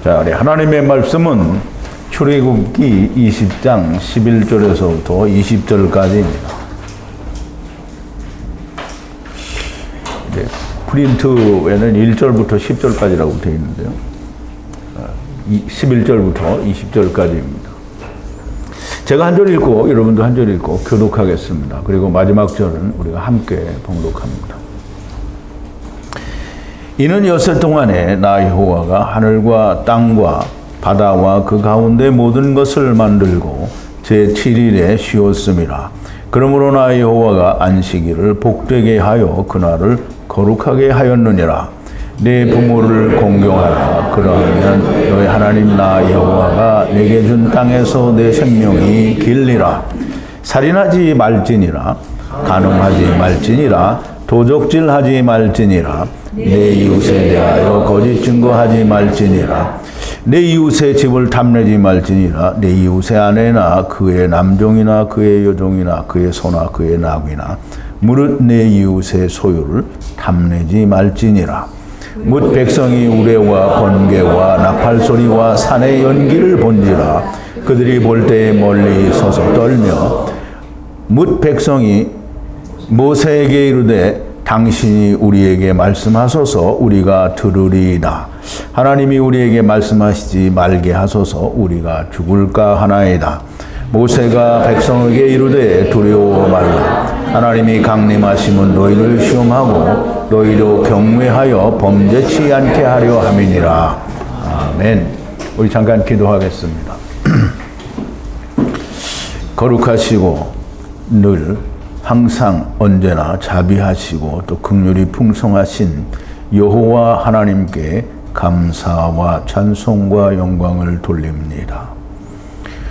자, 우리 하나님의 말씀은 출애굽기 20장 11절에서부터 20절까지입니다. 프린트에는 1절부터 10절까지라고 되어 있는데요. 11절부터 20절까지입니다. 제가 한 절 읽고 여러분도 한 절 읽고 교독하겠습니다. 그리고 마지막 절은 우리가 함께 봉독합니다. 이는 여세 동안에 나 여호와가 하늘과 땅과 바다와 그 가운데 모든 것을 만들고 제7일에 쉬었음이라. 그러므로 나 여호와가 안식일을 복되게 하여 그날을 거룩하게 하였느니라. 내 부모를 공경하라. 그러하면 너희 하나님 나 여호와가 내게 준 땅에서 내 생명이 길리라. 살인하지 말지니라. 간음하지 말지니라. 도적질하지 말지니라. 내 이웃에 대하여 거짓 증거하지 말지니라. 내 이웃의 집을 탐내지 말지니라. 내 이웃의 아내나 그의 남종이나 그의 여종이나 그의 소나 그의 낙이나 무릇 내 이웃의 소유를 탐내지 말지니라. 뭇 백성이 우레와 번개와 나팔소리와 산의 연기를 본지라. 그들이 볼 때에 멀리 서서 떨며 뭇 백성이 모세에게 이르되 당신이 우리에게 말씀하소서 우리가 들으리이다. 하나님이 우리에게 말씀하시지 말게 하소서 우리가 죽을까 하나이다. 모세가 백성에게 이르되 두려워 말라. 하나님이 강림하심은 너희를 시험하고 너희로 경외하여 범죄치 않게 하려 함이니라. 아멘. 우리 잠깐 기도하겠습니다. 거룩하시고 늘 항상 언제나 자비하시고 또 긍휼이 풍성하신 여호와 하나님께 감사와 찬송과 영광을 돌립니다.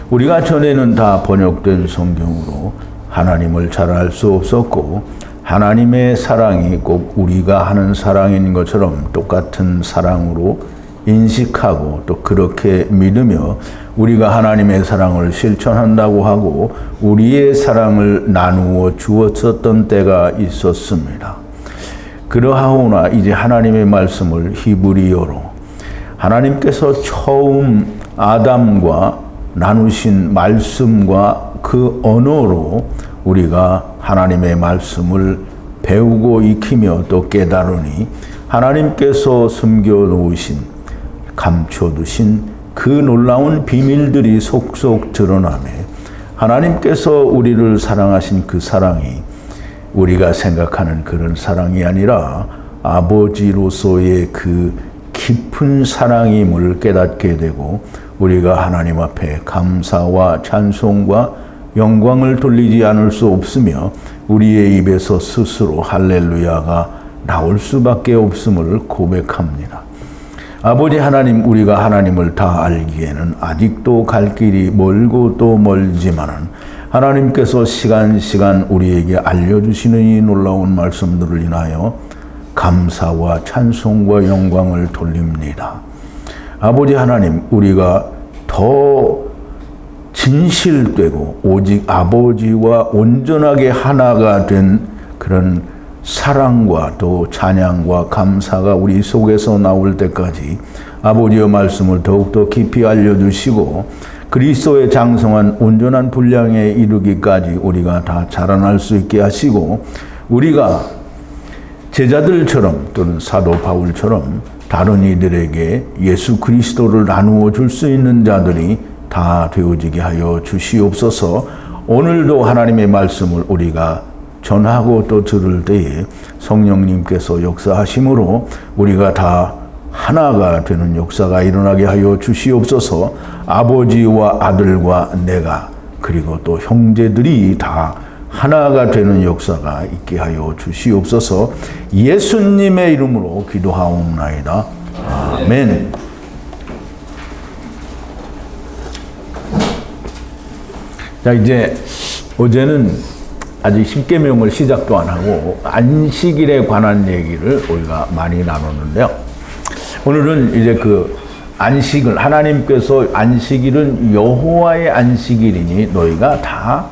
우리가 전에는 다 번역된 성경으로 하나님을 잘 알 수 없었고 하나님의 사랑이 꼭 우리가 하는 사랑인 것처럼 똑같은 사랑으로 인식하고 또 그렇게 믿으며 우리가 하나님의 사랑을 실천한다고 하고 우리의 사랑을 나누어 주었었던 때가 있었습니다. 그러하오나 이제 하나님의 말씀을 히브리어로 하나님께서 처음 아담과 나누신 말씀과 그 언어로 우리가 하나님의 말씀을 배우고 익히며 또 깨달으니 하나님께서 숨겨놓으신 감춰두신 그 놀라운 비밀들이 속속 드러나며 하나님께서 우리를 사랑하신 그 사랑이 우리가 생각하는 그런 사랑이 아니라 아버지로서의 그 깊은 사랑임을 깨닫게 되고 우리가 하나님 앞에 감사와 찬송과 영광을 돌리지 않을 수 없으며 우리의 입에서 스스로 할렐루야가 나올 수밖에 없음을 고백합니다. 아버지 하나님, 우리가 하나님을 다 알기에는 아직도 갈 길이 멀고 또 멀지만은 하나님께서 시간 우리에게 알려주시는 이 놀라운 말씀들을 인하여 감사와 찬송과 영광을 돌립니다. 아버지 하나님, 우리가 더 진실되고 오직 아버지와 온전하게 하나가 된 그런 사랑과 또 찬양과 감사가 우리 속에서 나올 때까지 아버지의 말씀을 더욱더 깊이 알려주시고 그리스도의 장성한 온전한 분량에 이르기까지 우리가 다 자라날 수 있게 하시고 우리가 제자들처럼 또는 사도 바울처럼 다른 이들에게 예수 그리스도를 나누어 줄 수 있는 자들이 다 되어지게 하여 주시옵소서. 오늘도 하나님의 말씀을 우리가 전하고 또 들을 때에 성령님께서 역사하심으로 우리가 다 하나가 되는 역사가 일어나게 하여 주시옵소서. 아버지와 아들과 내가 그리고 또 형제들이 다 하나가 되는 역사가 있게 하여 주시옵소서. 예수님의 이름으로 기도하옵나이다. 아멘. 자, 이제 어제는 아직 십계명을 시작도 안 하고 안식일에 관한 얘기를 우리가 많이 나눴는데요. 오늘은 이제 그 안식을 하나님께서 안식일은 여호와의 안식일이니 너희가 다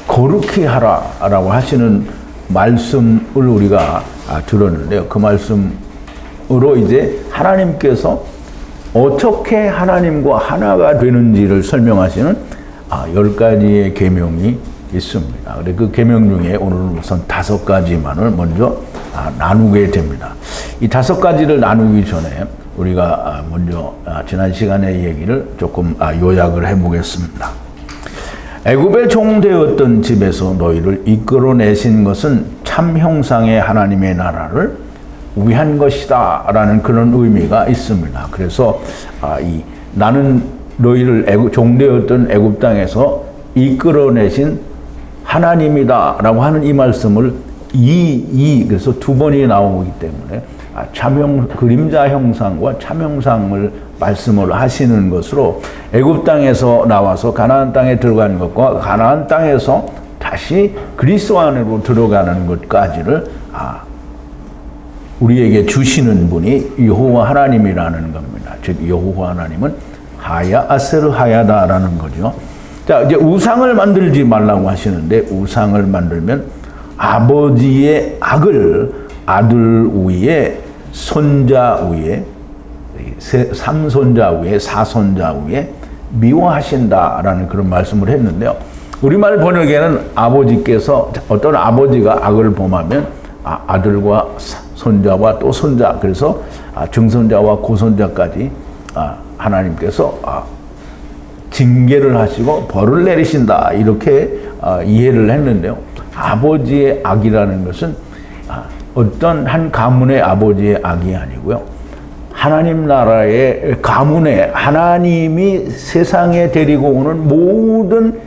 거룩히 하라라고 하시는 말씀을 우리가 들었는데요. 그 말씀으로 이제 하나님께서 어떻게 하나님과 하나가 되는지를 설명하시는 10가지의 계명이 있습니다. 그 계명 중에 오늘은 우선 5가지만을 먼저 나누게 됩니다. 이 5가지를 나누기 전에 우리가 먼저 지난 시간의 얘기를 조금 요약을 해보겠습니다. 애굽의 종되었던 집에서 너희를 이끌어내신 것은 참 형상의 하나님의 나라를 위한 것이다 라는 그런 의미가 있습니다. 그래서 나는 너희를 종되었던 애굽 땅에서 이끌어내신 하나님이다 라고 하는 이 말씀을 그래서 2번이 나오기 때문에 그림자 형상과 참 형상을 말씀을 하시는 것으로 애굽 땅에서 나와서 가나안 땅에 들어가는 것과 가나안 땅에서 다시 그리스도 안으로 들어가는 것까지를 우리에게 주시는 분이 여호와 하나님이라는 겁니다. 즉 여호와 하나님은 하야 아세르 하야다라는 거죠. 자, 이제 우상을 만들지 말라고 하시는데 우상을 만들면 아버지의 악을 아들 위에 손자 위에 3손자 위에 4손자 위에 미워하신다라는 그런 말씀을 했는데요. 우리말 번역에는 아버지께서 어떤 아버지가 악을 범하면 아들과 손자와 또 손자, 그래서 증손자와 고손자까지 하나님께서 징계를 하시고 벌을 내리신다 이렇게 이해를 했는데요. 아버지의 악이라는 것은 어떤 한 가문의 아버지의 악이 아니고요. 하나님 나라의 가문에 하나님이 세상에 데리고 오는 모든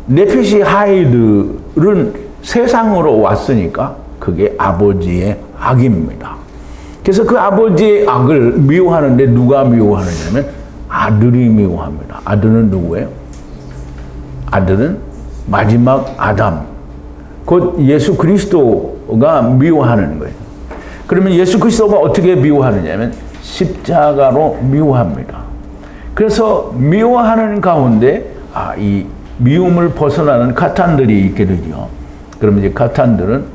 네피시 하이들은 세상으로 왔으니까 그게 아버지의 악입니다. 그래서 그 아버지의 악을 미워하는데 누가 미워하느냐면 아들이 미워합니다. 아들은 누구예요? 아들은 마지막 아담, 곧 예수 그리스도가 미워하는 거예요. 그러면 예수 그리스도가 어떻게 미워하느냐면 십자가로 미워합니다. 그래서 미워하는 가운데 이 미움을 벗어나는 카탄들이 있게 되죠. 그러면 이제 카탄들은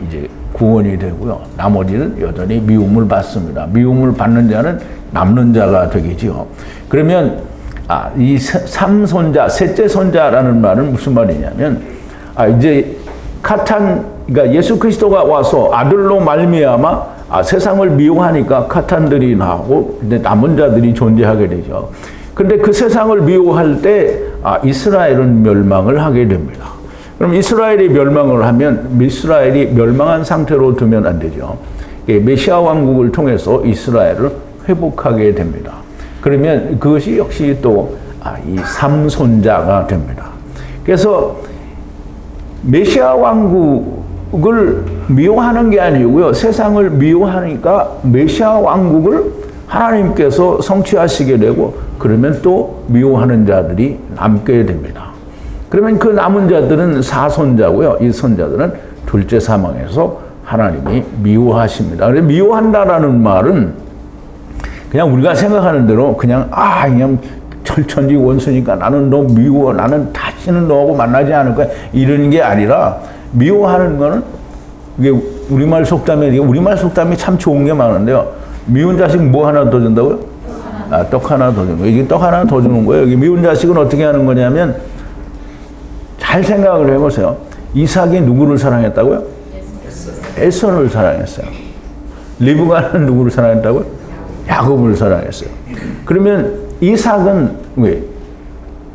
이제 구원이 되고요. 나머지는 여전히 미움을 받습니다. 미움을 받는 자는 남는 자가 되겠지요. 그러면 이 3손자, 셋째 손자라는 말은 무슨 말이냐면 이제 그러니까 예수 그리스도가 와서 아들로 말미암아 세상을 미워하니까 카탄들이 나오고 남은 자들이 존재하게 되죠. 근데 그 세상을 미워할 때 이스라엘은 멸망을 하게 됩니다. 그럼 이스라엘이 멸망을 하면 이스라엘이 멸망한 상태로 두면 안 되죠. 메시아 왕국을 통해서 이스라엘을 회복하게 됩니다. 그러면 그것이 역시 또 이 3손자가 됩니다. 그래서 메시아 왕국을 미워하는 게 아니고요. 세상을 미워하니까 메시아 왕국을 하나님께서 성취하시게 되고 그러면 또 미워하는 자들이 남게 됩니다. 그러면 그 남은 자들은 4손자고요. 이 손자들은 둘째 사망에서 하나님이 미워하십니다. 그래서 미워한다라는 말은 그냥 우리가 생각하는 대로 그냥 철천지 원수니까 나는 너 미워, 나는 다시는 너하고 만나지 않을 거야 이러는 게 아니라 미워하는 거는 이게 우리말 속담이 참 좋은 게 많은데요. 미운 자식 뭐 하나 더 준다고요? 떡 하나 더 주는 거예요. 이게 떡 하나 더 주는 거예요. 여기 미운 자식은 어떻게 하는 거냐면 잘 생각을 해보세요. 이삭이 누구를 사랑했다고요? 에서를 사랑했어요. 리브가는 누구를 사랑했다고요? 야곱을 사랑했어요. 그러면 이삭은 왜?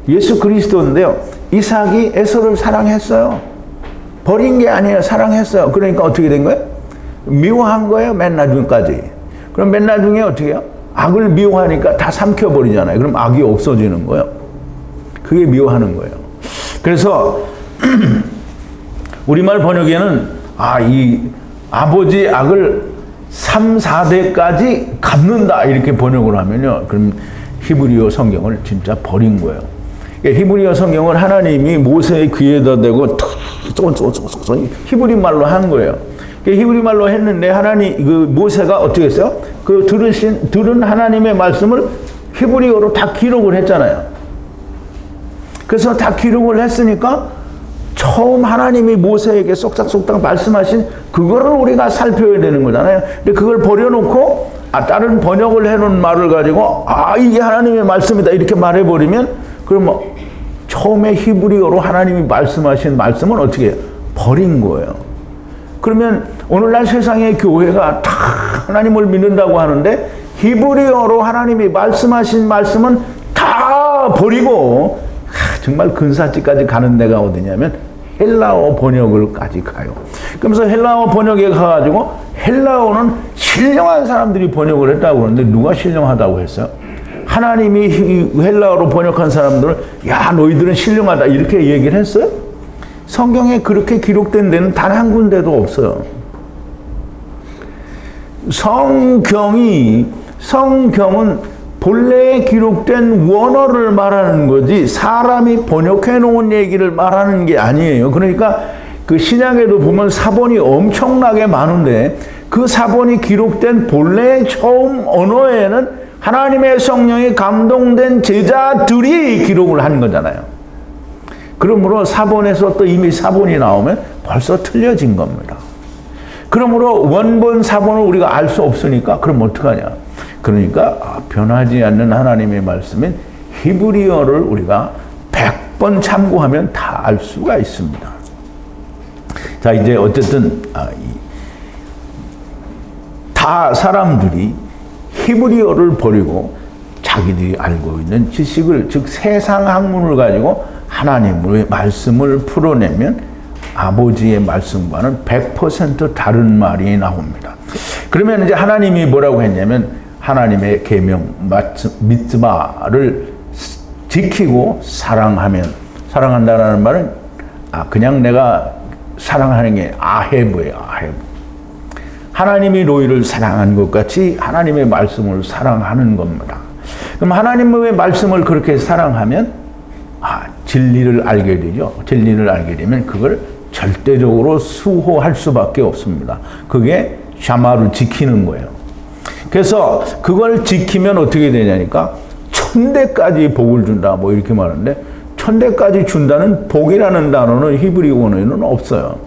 예수 그리스도인데요. 이삭이 에서를 사랑했어요. 버린 게 아니에요. 사랑했어요. 그러니까 어떻게 된 거예요? 미워한 거예요. 맨 나중까지. 그럼 맨 나중에 어떻게 해요? 악을 미워하니까 다 삼켜버리잖아요. 그럼 악이 없어지는 거예요. 그게 미워하는 거예요. 그래서 우리말 번역에는 이 아버지의 악을 3, 4대까지 갚는다 이렇게 번역을 하면요. 그럼 히브리어 성경을 진짜 버린 거예요. 히브리어 성경을 하나님이 모세의 귀에다 대고 히브리 말로 한 거예요. 히브리 말로 했는데 모세가 어떻게 했어요? 그 들은 하나님의 말씀을 히브리어로 다 기록을 했잖아요. 그래서 다 기록을 했으니까 처음 하나님이 모세에게 쏙닥쏙닥 말씀하신 그거를 우리가 살펴야 되는 거잖아요. 근데 그걸 버려놓고 다른 번역을 해놓은 말을 가지고 이게 하나님의 말씀이다 이렇게 말해버리면 그럼 뭐 처음에 히브리어로 하나님이 말씀하신 말씀은 어떻게 해요? 버린 거예요. 그러면 오늘날 세상의 교회가 다 하나님을 믿는다고 하는데 히브리어로 하나님이 말씀하신 말씀은 다 버리고 정말 근사치까지 가는 데가 어디냐면 헬라어 번역을까지 가요. 그러면서 헬라어 번역에 가가지고 헬라어는 신령한 사람들이 번역을 했다고 그러는데 누가 신령하다고 했어요? 하나님이 헬라어로 번역한 사람들은 야 너희들은 신령하다 이렇게 얘기를 했어요? 성경에 그렇게 기록된 데는 단 한 군데도 없어요. 성경은 본래에 기록된 원어를 말하는 거지 사람이 번역해 놓은 얘기를 말하는 게 아니에요. 그러니까 그 신약에도 보면 사본이 엄청나게 많은데 그 사본이 기록된 본래의 처음 언어에는 하나님의 성령이 감동된 제자들이 기록을 한 거잖아요. 그러므로 사본에서 또 이미 사본이 나오면 벌써 틀려진 겁니다. 그러므로 원본 사본을 우리가 알 수 없으니까 그럼 어떡하냐? 그러니까 변하지 않는 하나님의 말씀인 히브리어를 우리가 100번 참고하면 다 알 수가 있습니다. 자, 이제 어쨌든 다 사람들이 히브리어를 버리고 자기들이 알고 있는 지식을 즉 세상 학문을 가지고 하나님의 말씀을 풀어내면 아버지의 말씀과는 100% 다른 말이 나옵니다. 그러면 이제 하나님이 뭐라고 했냐면 하나님의 계명 미tz바를 지키고 사랑한다라는 말은 그냥 내가 사랑하는 게 아헤브예요. 아헤브. 하나님이 너희를 사랑한 것 같이 하나님의 말씀을 사랑하는 겁니다. 그럼 하나님의 말씀을 그렇게 사랑하면 진리를 알게 되죠. 진리를 알게 되면 그걸 절대적으로 수호할 수밖에 없습니다. 그게 샤마를 지키는 거예요. 그래서 그걸 지키면 어떻게 되냐니까 천대까지 복을 준다 뭐 이렇게 말하는데 천대까지 준다는 복이라는 단어는 히브리 원어에는 없어요.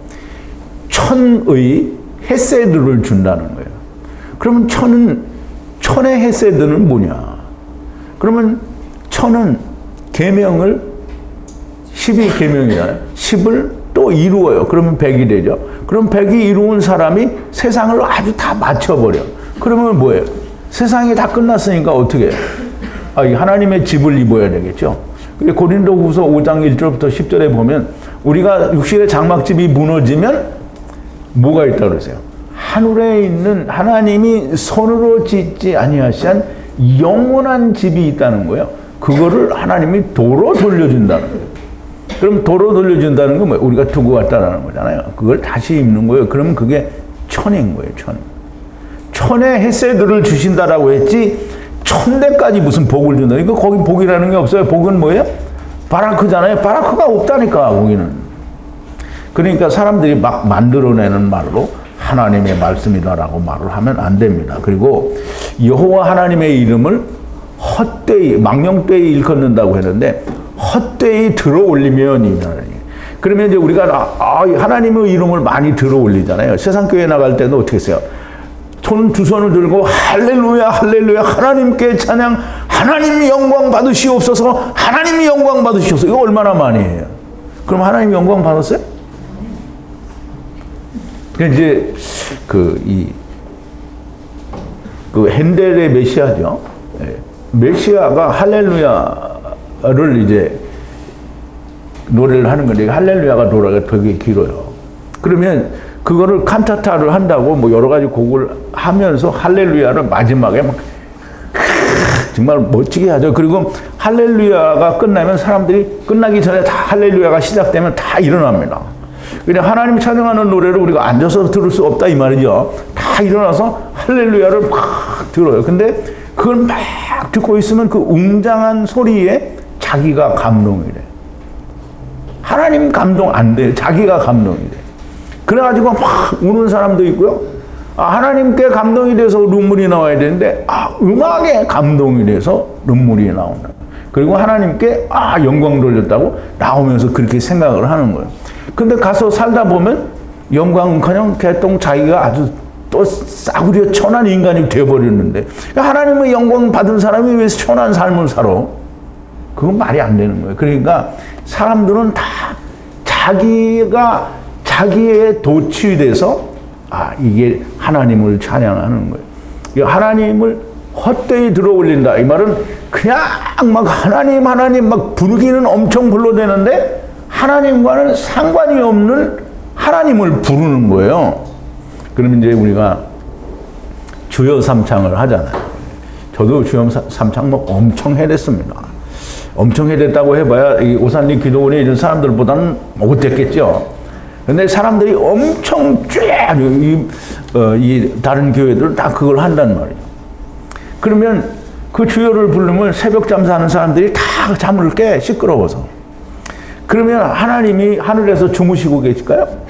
천의 헤세드를 준다는 거예요. 그러면 천의 헤세드는 뭐냐? 그러면 천은 계명을 10이 계명이잖아요. 10을 또 이루어요. 그러면 100이 되죠. 그럼 100이 이루은 사람이 세상을 아주 다 맞춰버려. 그러면 뭐예요? 세상이 다 끝났으니까 어떻게 해요? 하나님의 집을 입어야 되겠죠. 고린도후서 5장 1절부터 10절에 보면 우리가 육신의 장막집이 무너지면 뭐가 있다고 그러세요? 하늘에 있는 하나님이 손으로 짓지 아니하신 영원한 집이 있다는 거예요. 그거를 하나님이 도로 돌려준다는 거예요. 그럼 도로 돌려준다는 건 뭐예요? 우리가 두고 왔다는 거잖아요. 그걸 다시 입는 거예요. 그러면 그게 천인 거예요. 천의 헤세드를 주신다라고 했지 천대까지 무슨 복을 준다. 이거 거기 복이라는 게 없어요. 복은 뭐예요? 바라크잖아요. 바라크가 없다니까 거기는. 그러니까 사람들이 막 만들어내는 말로 하나님의 말씀이다라고 말을 하면 안 됩니다. 그리고 여호와 하나님의 이름을 헛되이 망령되이 일컫는다고 했는데 헛되이 들어올리면 그러면 이제 우리가 하나님의 이름을 많이 들어올리잖아요. 세상 교회 나갈 때도 어떻게 했어요? 두 손을 들고 할렐루야 할렐루야 하나님께 찬양 하나님 영광 받으시옵소서 하나님 영광 받으시옵소서 이거 얼마나 많이 해요? 그럼 하나님 영광 받았어요? 이제 그 핸델의 메시아죠. 메시아가 할렐루야를 이제 노래를 하는 건데 할렐루야가 노래가 되게 길어요. 그러면 그거를 칸타타를 한다고 뭐 여러 가지 곡을 하면서 할렐루야를 마지막에 막 정말 멋지게 하죠. 그리고 할렐루야가 끝나면 사람들이 끝나기 전에 다 할렐루야가 시작되면 다 일어납니다. 그냥 하나님 찬양하는 노래를 우리가 앉아서 들을 수 없다 이 말이죠. 다 일어나서 할렐루야를 막 들어요. 근데 그걸 막 듣고 있으면 그 웅장한 소리에 자기가 감동이 돼. 하나님 감동 안 돼. 자기가 감동이 돼. 그래가지고 막 우는 사람도 있고요. 하나님께 감동이 돼서 눈물이 나와야 되는데 음악에 감동이 돼서 눈물이 나온다. 그리고 하나님께 영광 돌렸다고 나오면서 그렇게 생각을 하는 거예요. 근데 가서 살다 보면 영광은커녕 개똥 자기가 아주 또 싸구려 천한 인간이 되어버렸는데 하나님의 영광 받은 사람이 왜 천한 삶을 살아? 그건 말이 안 되는 거예요. 그러니까 사람들은 다 자기의 도취에 대해서 이게 하나님을 찬양하는 거예요. 하나님을 헛되이 들어 올린다. 이 말은 그냥 막 하나님 막 부르기는 엄청 불러대는데 하나님과는 상관이 없는 하나님을 부르는 거예요. 그러면 이제 우리가 주여 삼창을 하잖아요. 저도 주여 삼창 뭐 엄청 해냈습니다. 엄청 해냈다고 해봐야 이 오산리 기도원에 이런 사람들보다는 못됐겠죠. 근데 사람들이 엄청 이 다른 교회들은 다 그걸 한단 말이에요. 그러면 그 주여를 부르면 새벽 잠자는 사람들이 다 잠을 깨, 시끄러워서. 그러면 하나님이 하늘에서 주무시고 계실까요?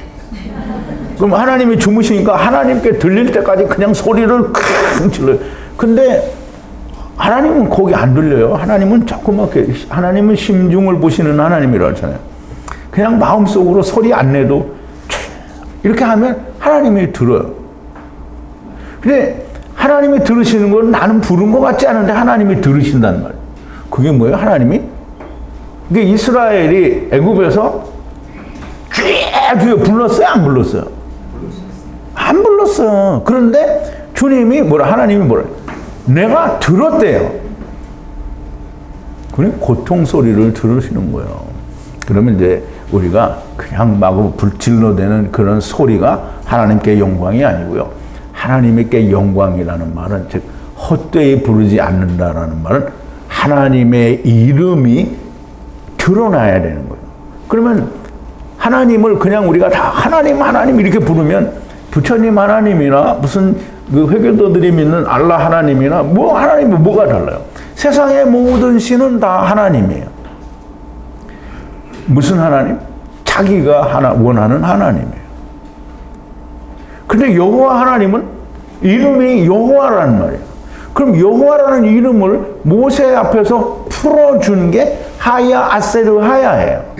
그럼 하나님이 주무시니까 하나님께 들릴 때까지 그냥 소리를 크게 질러요. 근데 하나님은 거기 안 들려요. 하나님은 조그맣게, 하나님은 심중을 보시는 하나님이라고 하잖아요. 그냥 마음속으로 소리 안 내도 이렇게 하면 하나님이 들어요. 근데 하나님이 들으시는 건 나는 부른 것 같지 않은데 하나님이 들으신단 말이에요. 그게 뭐예요? 하나님이? 이게 이스라엘이 애굽에서 쥐 불렀어요? 안 불렀어요? 안 불렀어요. 그런데 주님이 하나님이 뭐라? 내가 들었대요. 그래 고통 소리를 들으시는 거예요. 그러면 이제 우리가 그냥 마구 불질러대는 그런 소리가 하나님께 영광이 아니고요. 하나님께 영광이라는 말은 즉 헛되이 부르지 않는다라는 말은 하나님의 이름이 드러나야 되는 거예요. 그러면 하나님을 그냥 우리가 다 하나님 이렇게 부르면 부처님 하나님이나 무슨 그 회교도들이 믿는 알라 하나님이나 하나님은 뭐가 달라요? 세상의 모든 신은 다 하나님이에요. 무슨 하나님? 자기가 원하는 하나님이에요. 근데 여호와 하나님은 이름이 여호와라는 말이에요. 그럼 여호와라는 이름을 모세 앞에서 풀어준 게 하야 아세르 하야예요.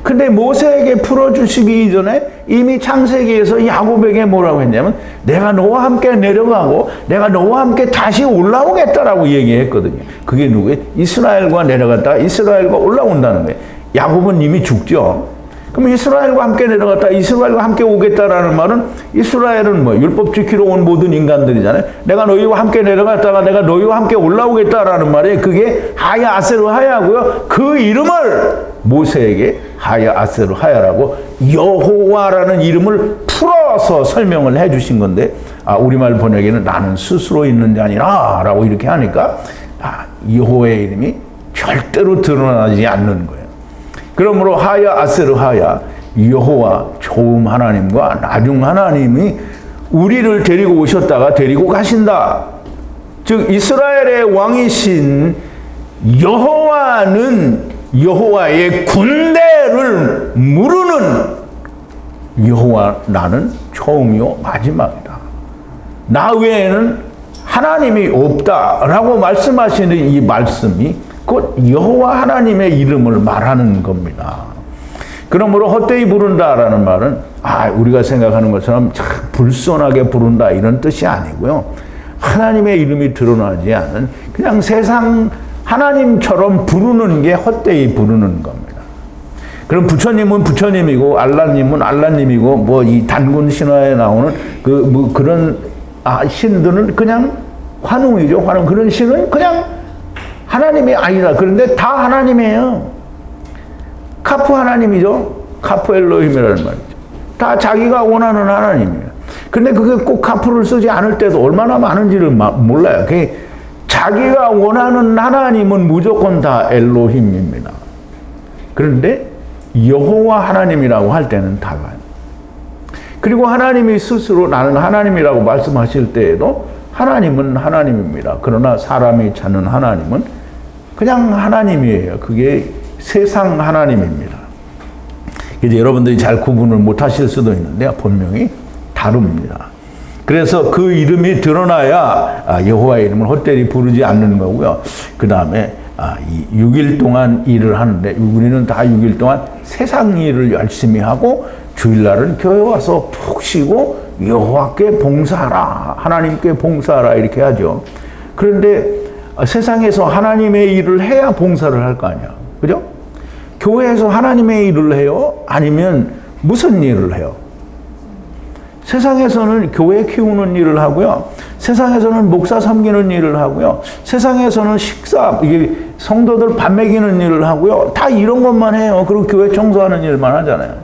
근데 모세에게 풀어주시기 이전에 이미 창세기에서 야곱에게 뭐라고 했냐면 내가 너와 함께 내려가고 내가 너와 함께 다시 올라오겠다라고 얘기했거든요. 그게 누구예요? 이스라엘과 내려갔다가 이스라엘과 올라온다는 거예요. 야곱은 이미 죽죠. 그럼 이스라엘과 함께 내려갔다 이스라엘과 함께 오겠다라는 말은 이스라엘은 율법 지키러 온 모든 인간들이잖아요. 내가 너희와 함께 내려갔다가 내가 너희와 함께 올라오겠다라는 말에 그게 하야 아세르 하야고요. 그 이름을 모세에게 하야 아세르 하야라고 여호와라는 이름을 풀어서 설명을 해주신 건데 우리말 번역에는 나는 스스로 있는 게 아니라 라고 이렇게 하니까 여호와의 이름이 절대로 드러나지 않는 거예요. 그러므로 하야 아세르 하야 여호와 처음 하나님과 나중 하나님이 우리를 데리고 오셨다가 데리고 가신다. 즉 이스라엘의 왕이신 여호와는 여호와의 군대를 무르는 여호와 나는 처음이요 마지막이다. 나 외에는 하나님이 없다라고 말씀하시는 이 말씀이 곧 여호와 하나님의 이름을 말하는 겁니다. 그러므로 헛되이 부른다라는 말은 우리가 생각하는 것처럼 참 불손하게 부른다 이런 뜻이 아니고요. 하나님의 이름이 드러나지 않은 그냥 세상 하나님처럼 부르는 게 헛되이 부르는 겁니다. 그럼 부처님은 부처님이고 알라님은 알라님이고 이 단군 신화에 나오는 그런 신들은 그냥 환웅이죠. 환웅. 그런 신은 그냥 하나님이 아니라. 그런데 다 하나님이에요. 카프 하나님이죠. 카프 엘로힘이라는 말이죠. 다 자기가 원하는 하나님이에요. 근데 그게 꼭 카프를 쓰지 않을 때도 얼마나 많은지를 몰라요. 그게 자기가 원하는 하나님은 무조건 다 엘로힘입니다. 그런데 여호와 하나님이라고 할 때는 달라요. 그리고 하나님이 스스로 나는 하나님이라고 말씀하실 때에도 하나님은 하나님입니다. 그러나 사람이 찾는 하나님은 그냥 하나님이에요. 그게 세상 하나님입니다. 이제 여러분들이 잘 구분을 못 하실 수도 있는데 분명히 다릅니다. 그래서 그 이름이 드러나야 여호와의 이름을 헛되이 부르지 않는 거고요. 그 다음에 6일 동안 일을 하는데 우리는 다 6일 동안 세상 일을 열심히 하고 주일날은 교회 와서 푹 쉬고 여호와께 봉사하라, 하나님께 봉사하라 이렇게 하죠. 그런데 세상에서 하나님의 일을 해야 봉사를 할 거 아니야, 그죠? 교회에서 하나님의 일을 해요? 아니면 무슨 일을 해요? 세상에서는 교회 키우는 일을 하고요. 세상에서는 목사 섬기는 일을 하고요. 세상에서는 이게 성도들 밥 먹이는 일을 하고요. 다 이런 것만 해요. 그리고 교회 청소하는 일만 하잖아요.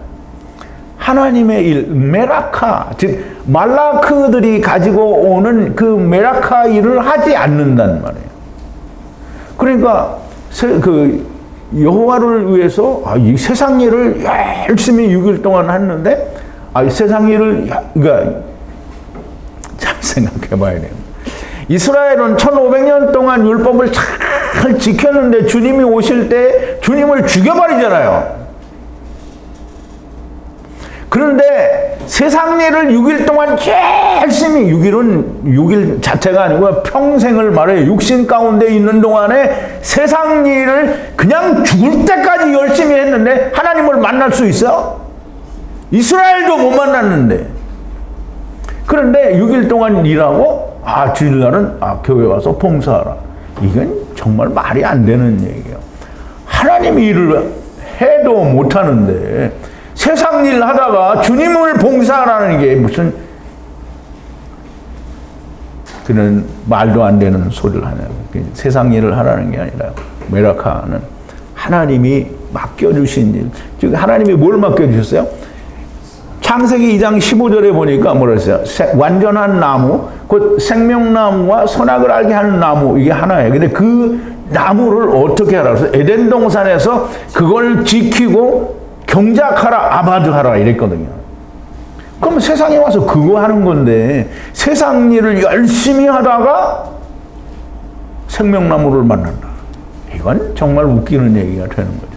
하나님의 일, 메라카, 즉 말라크들이 가지고 오는 그 메라카 일을 하지 않는단 말이에요. 그러니까 여호와를 위해서 이 세상 일을 열심히 6일 동안 했는데 세상 일을 그러니까 잘 생각해 봐야 돼요. 이스라엘은 1500년 동안 율법을 잘 지켰는데 주님이 오실 때 주님을 죽여버리잖아요. 그런데 세상 일을 6일 동안 열심히 6일 자체가 아니고 평생을 말해요. 육신 가운데 있는 동안에 세상 일을 그냥 죽을 때까지 열심히 했는데 하나님을 만날 수 있어? 이스라엘도 못 만났는데. 그런데 6일 동안 일하고 주일날은 교회 와서 봉사하라. 이건 정말 말이 안 되는 얘기예요. 하나님이 일을 해도 못 하는데 세상 일 하다가 주님을 봉사하라는 게 무슨 그런 말도 안 되는 소리를 하냐고. 세상 일을 하라는 게 아니라 메라카는 하나님이 맡겨주신 일. 즉 하나님이 뭘 맡겨주셨어요? 창세기 2장 15절에 보니까 뭐라 했어요? 완전한 나무, 곧 생명나무와 선악을 알게 하는 나무, 이게 하나예요. 근데 그 나무를 어떻게 하라? 그래서 에덴 동산에서 그걸 지키고 경작하라, 아바드하라 이랬거든요. 그럼 세상에 와서 그거 하는 건데 세상 일을 열심히 하다가 생명나무를 만난다. 이건 정말 웃기는 얘기가 되는 거죠.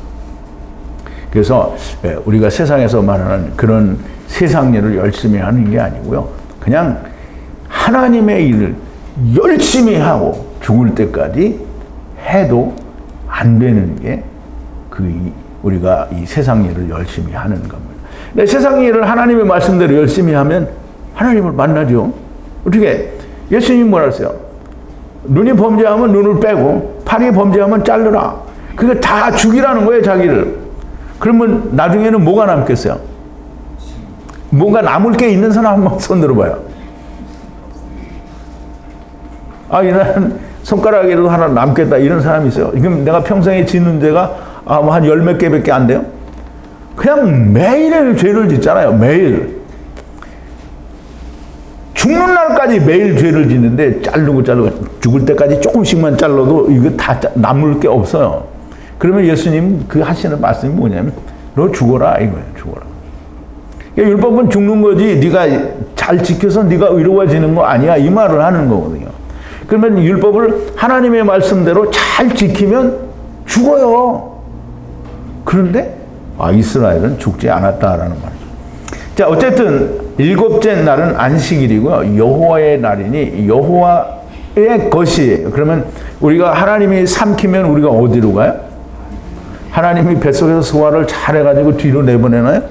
그래서 우리가 세상에서 말하는 그런 세상 일을 열심히 하는 게 아니고요. 그냥 하나님의 일을 열심히 하고 죽을 때까지 해도 안 되는 게 우리가 이 세상 일을 열심히 하는 겁니다. 근데 세상 일을 하나님의 말씀대로 열심히 하면 하나님을 만나죠. 어떻게? 예수님 뭐라 했어요? 눈이 범죄하면 눈을 빼고 팔이 범죄하면 자르라. 그게 다 죽이라는 거예요, 자기를. 그러면 나중에는 뭐가 남겠어요? 뭔가 남을 게 있는 사람 한번 손 들어봐요. 이날 손가락에도 하나 남겠다 이런 사람이 있어요. 지금 내가 평생에 짓는 죄가 한 10몇 개밖에 안 돼요. 그냥 매일 죄를 짓잖아요. 매일. 죽는 날까지 매일 죄를 짓는데 자르고 죽을 때까지 조금씩만 잘라도 이거 다 남을 게 없어요. 그러면 예수님 그 하시는 말씀이 뭐냐면 너 죽어라 이거예요. 죽어라. 그러니까 율법은 죽는 거지 네가 잘 지켜서 네가 의로워지는 거 아니야 이 말을 하는 거거든요. 그러면 율법을 하나님의 말씀대로 잘 지키면 죽어요. 그런데 이스라엘은 죽지 않았다라는 말이죠. 자, 어쨌든 7째 날은 안식일이고요. 여호와의 날이니 여호와의 것이에요. 그러면 우리가 하나님이 삼키면 우리가 어디로 가요? 하나님이 뱃속에서 소화를 잘해가지고 뒤로 내보내나요?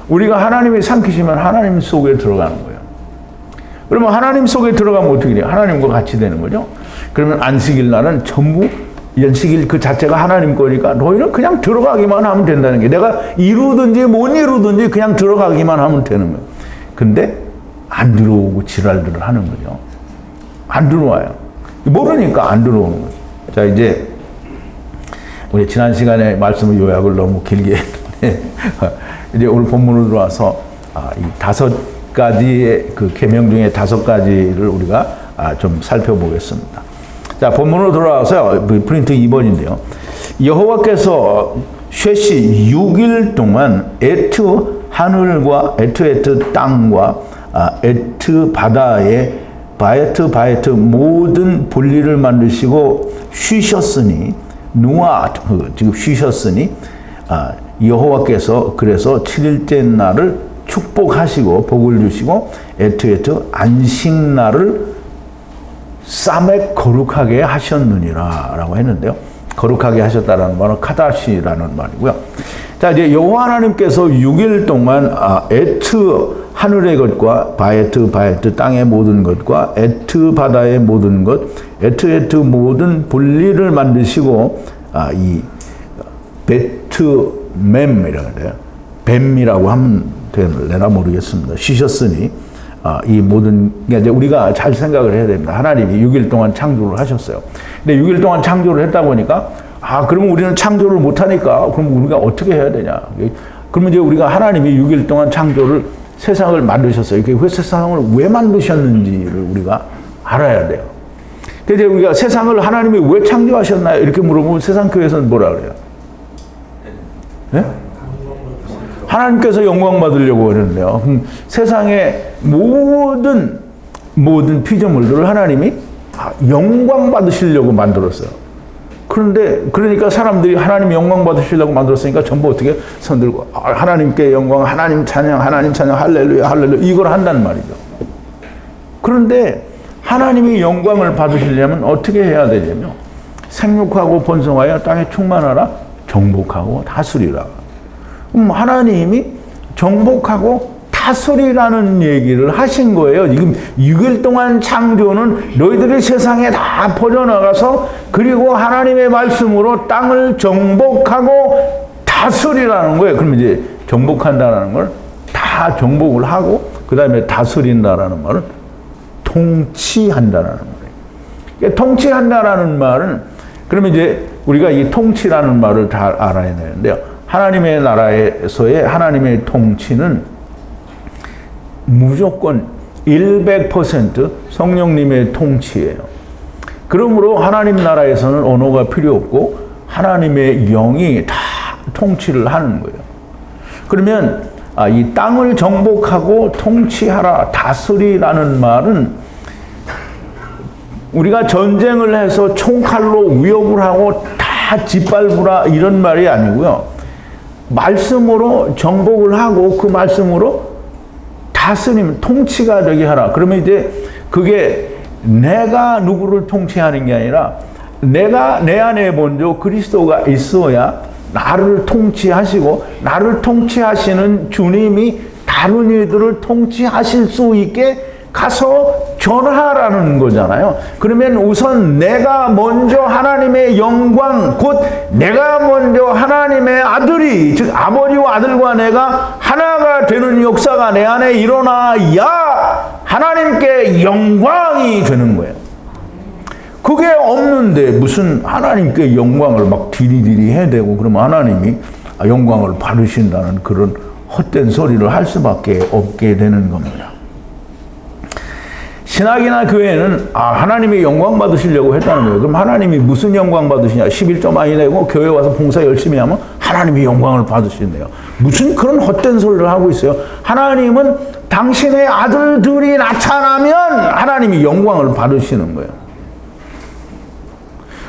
우리가 하나님이 삼키시면 하나님 속에 들어가는 거예요. 그러면 하나님 속에 들어가면 어떻게 돼요? 하나님과 같이 되는 거죠. 그러면 안식일 날은 전부 안식일 그 자체가 하나님 거니까 너희는 그냥 들어가기만 하면 된다는 게, 내가 이루든지 못 이루든지 그냥 들어가기만 하면 되는 거예요. 근데 안 들어오고 지랄들을 하는 거죠. 안 들어와요. 모르니까 안 들어오는 거예요. 자, 이제 우리 지난 시간에 말씀을 요약을 너무 길게 했는데 이제 오늘 본문으로 들어와서 이 5가지의 그 계명 중에 5가지를 우리가 좀 살펴보겠습니다. 자, 본문으로 돌아와서요. 프린트 2번인데요. 여호와께서 쉐시 6일 동안 에트 하늘과 에트 땅과 에트 바다에 바에트 모든 분리를 만드시고 쉬셨으니 지금 쉬셨으니 여호와께서 그래서 7일째 날을 축복하시고 복을 주시고 에트 안식날을 쌈에 거룩하게 하셨느니라 라고 했는데요. 거룩하게 하셨다라는 말은 카다시라는 말이고요. 자, 이제 여호와 하나님께서 6일 동안 에트 하늘의 것과 바에트 땅의 모든 것과 에트 바다의 모든 것, 에트 모든 분리를 만드시고 이 베트mem이라고 해요. 뱀이라고 하면 되나 모르겠습니다. 쉬셨으니 이 모든 게 이제 우리가 잘 생각을 해야 됩니다. 하나님이 6일 동안 창조를 하셨어요. 근데 6일 동안 창조를 했다 보니까 그러면 우리는 창조를 못 하니까 그럼 우리가 어떻게 해야 되냐? 그러면 이제 우리가 하나님이 6일 동안 창조를 세상을 만드셨어요. 그 세상을 왜 만드셨는지를 우리가 알아야 돼요. 그래서 우리가 세상을 하나님이 왜 창조하셨나요? 이렇게 물어보면 세상 교회에서는 뭐라 그래요? 네? 하나님께서 영광 받으려고 그러는데요. 세상의 모든 피조물들을 하나님이 영광 받으시려고 만들었어요. 그러니까 사람들이 하나님 영광 받으시려고 만들었으니까 전부 어떻게 손들고 하나님께 영광, 하나님 찬양, 할렐루야, 이걸 한단 말이죠. 그런데 하나님이 영광을 받으시려면 어떻게 해야 되냐면 생육하고 번성하여 땅에 충만하라, 정복하고 다스리라. 하나님이 정복하고 다스리라는 얘기를 하신 거예요. 지금 6일 동안 창조는 너희들이 세상에 다 퍼져나가서 그리고 하나님의 말씀으로 땅을 정복하고 다스리라는 거예요. 그러면 이제 정복한다는 걸 다 정복을 하고 그 다음에 다스린다라는 말은 통치한다라는 거예요. 통치한다라는 말은 그러면 이제 우리가 이 통치라는 말을 잘 알아야 되는데요. 하나님의 나라에서의 하나님의 통치는 무조건 100% 성령님의 통치예요. 그러므로 하나님 나라에서는 언어가 필요 없고 하나님의 영이 다 통치를 하는 거예요. 그러면 이 땅을 정복하고 통치하라, 다스리라는 말은 우리가 전쟁을 해서 총칼로 위협을 하고 다 짓밟으라 이런 말이 아니고요. 말씀으로 정복을 하고 그 말씀으로 다스림, 통치가 되게 하라. 그러면 이제 그게 내가 누구를 통치하는 게 아니라 내가 내 안에 먼저 그리스도가 있어야 나를 통치하시고 나를 통치하시는 주님이 다른 이들을 통치하실 수 있게 가서 전하라는 거잖아요. 그러면 우선 내가 먼저 하나님의 영광, 곧 내가 먼저 하나님의 아들이, 즉 아버지와 아들과 내가 하나가 되는 역사가 내 안에 일어나야 하나님께 영광이 되는 거예요. 그게 없는데 무슨 하나님께 영광을 막 디리디리 해대고 그러면 하나님이 영광을 받으신다는 그런 헛된 소리를 할 수밖에 없게 되는 겁니다. 신학이나 교회는 하나님이 영광 받으시려고 했다는 거예요. 그럼 하나님이 무슨 영광 받으시냐? 11조 많이 내고 교회 와서 봉사 열심히 하면 하나님이 영광을 받으신대요. 무슨 그런 헛된 소리를 하고 있어요. 하나님은 당신의 아들들이 나타나면 하나님이 영광을 받으시는 거예요.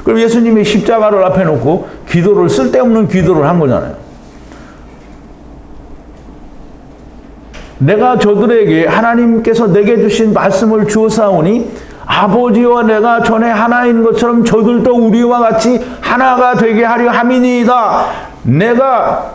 그럼 예수님이 십자가를 앞에 놓고 기도를 쓸데없는 기도를 한 거잖아요. 내가 저들에게 하나님께서 내게 주신 말씀을 주었사오니 아버지와 내가 전에 하나인 것처럼 저들도 우리와 같이 하나가 되게 하려 함이니이다. 내가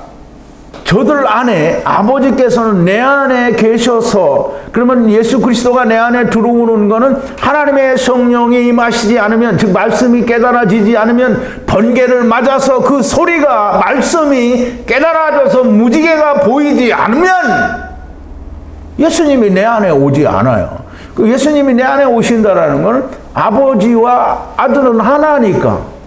저들 안에 아버지께서는 내 안에 계셔서 그러면 예수 그리스도가 내 안에 들어오는 거는 하나님의 성령이 임하시지 않으면 즉 말씀이 깨달아지지 않으면 번개를 맞아서 그 소리가 말씀이 깨달아져서 무지개가 보이지 않으면 예수님이 내 안에 오지 않아요. 그 예수님이 내 안에 오신다라는 것은 아버지와 아들은 하나니까.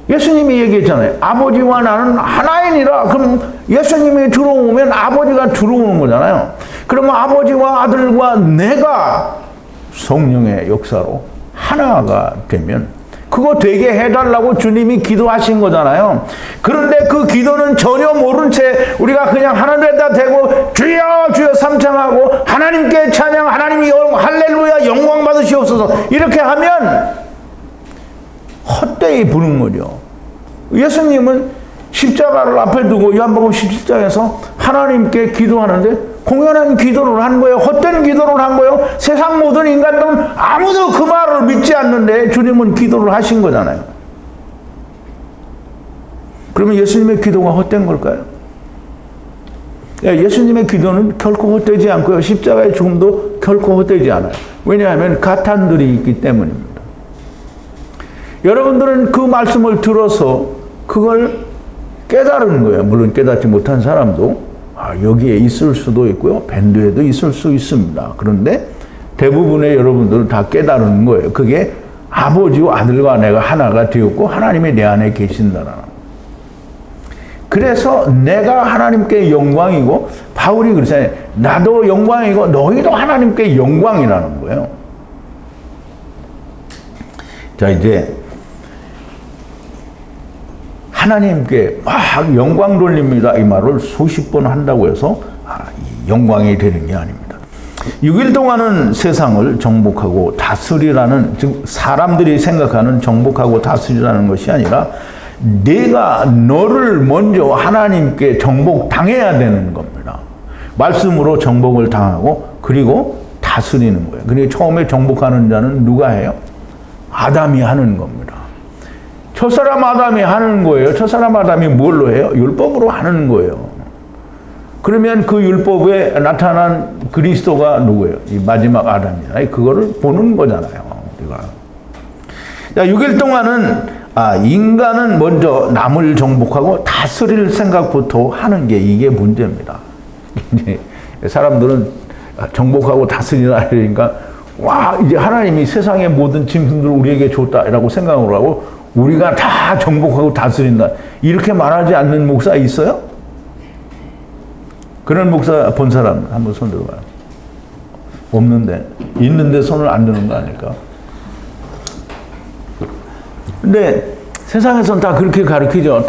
예수님이 얘기했잖아요. 아버지와 나는 하나이니라. 그럼 예수님이 들어오면 아버지가 들어오는 거잖아요. 그러면 아버지와 아들과 내가 성령의 역사로 하나가 되면 그거 되게 해달라고 주님이 기도하신 거잖아요. 그런데 그 기도는 전혀 모른 채 우리가 그냥 하늘에다 대고 주여 주여 삼창하고 하나님께 찬양, 하나님이 할렐루야 영광 받으시옵소서 이렇게 하면 헛되이 부는 거죠. 예수님은 십자가를 앞에 두고 요한복음 17장에서 하나님께 기도하는데 공연한 기도를 한 거예요. 헛된 기도를 한 거예요. 세상 모든 인간들은 아무도 그 말을 믿지 않는데 주님은 기도를 하신 거잖아요. 그러면 예수님의 기도가 헛된 걸까요? 예수님의 기도는 결코 헛되지 않고요. 십자가의 죽음도 결코 헛되지 않아요. 왜냐하면 가탄들이 있기 때문입니다. 여러분들은 그 말씀을 들어서 그걸 깨달은 거예요. 물론 깨닫지 못한 사람도 여기에 있을 수도 있고요. 밴드에도 있을 수 있습니다. 그런데 대부분의 여러분들은 다 깨달은 거예요. 그게 아버지와 아들과 내가 하나가 되었고 하나님이 내 안에 계신다라는. 그래서 내가 하나님께 영광이고 바울이 그러잖아요. 나도 영광이고 너희도 하나님께 영광이라는 거예요. 자, 이제 하나님께 막 영광 돌립니다. 이 말을 수십 번 한다고 해서 영광이 되는 게 아닙니다. 6일 동안은 세상을 정복하고 다스리라는, 즉 사람들이 생각하는 정복하고 다스리라는 것이 아니라 내가 너를 먼저 하나님께 정복당해야 되는 겁니다. 말씀으로 정복을 당하고 그리고 다스리는 거예요. 그러니까 처음에 정복하는 자는 누가 해요? 아담이 하는 겁니다. 첫사람 아담이 하는 거예요. 첫사람 아담이 뭘로 해요? 율법으로 하는 거예요. 그러면 그 율법에 나타난 그리스도가 누구예요? 이 마지막 아담이잖아요. 그거를 보는 거잖아요. 우리가. 자, 6일 동안은 인간은 먼저 남을 정복하고 다스릴 생각부터 하는 게 이게 문제입니다. 사람들은 정복하고 다스리라 그러니까 와, 이제 하나님이 세상의 모든 짐승들을 우리에게 줬다라고 생각을 하고 우리가 다 정복하고 다스린다 이렇게 말하지 않는 목사 있어요? 그런 목사 본 사람 한번 손 들어봐요. 없는데, 있는데 손을 안 드는 거 아닐까? 근데 세상에서는 다 그렇게 가르치죠.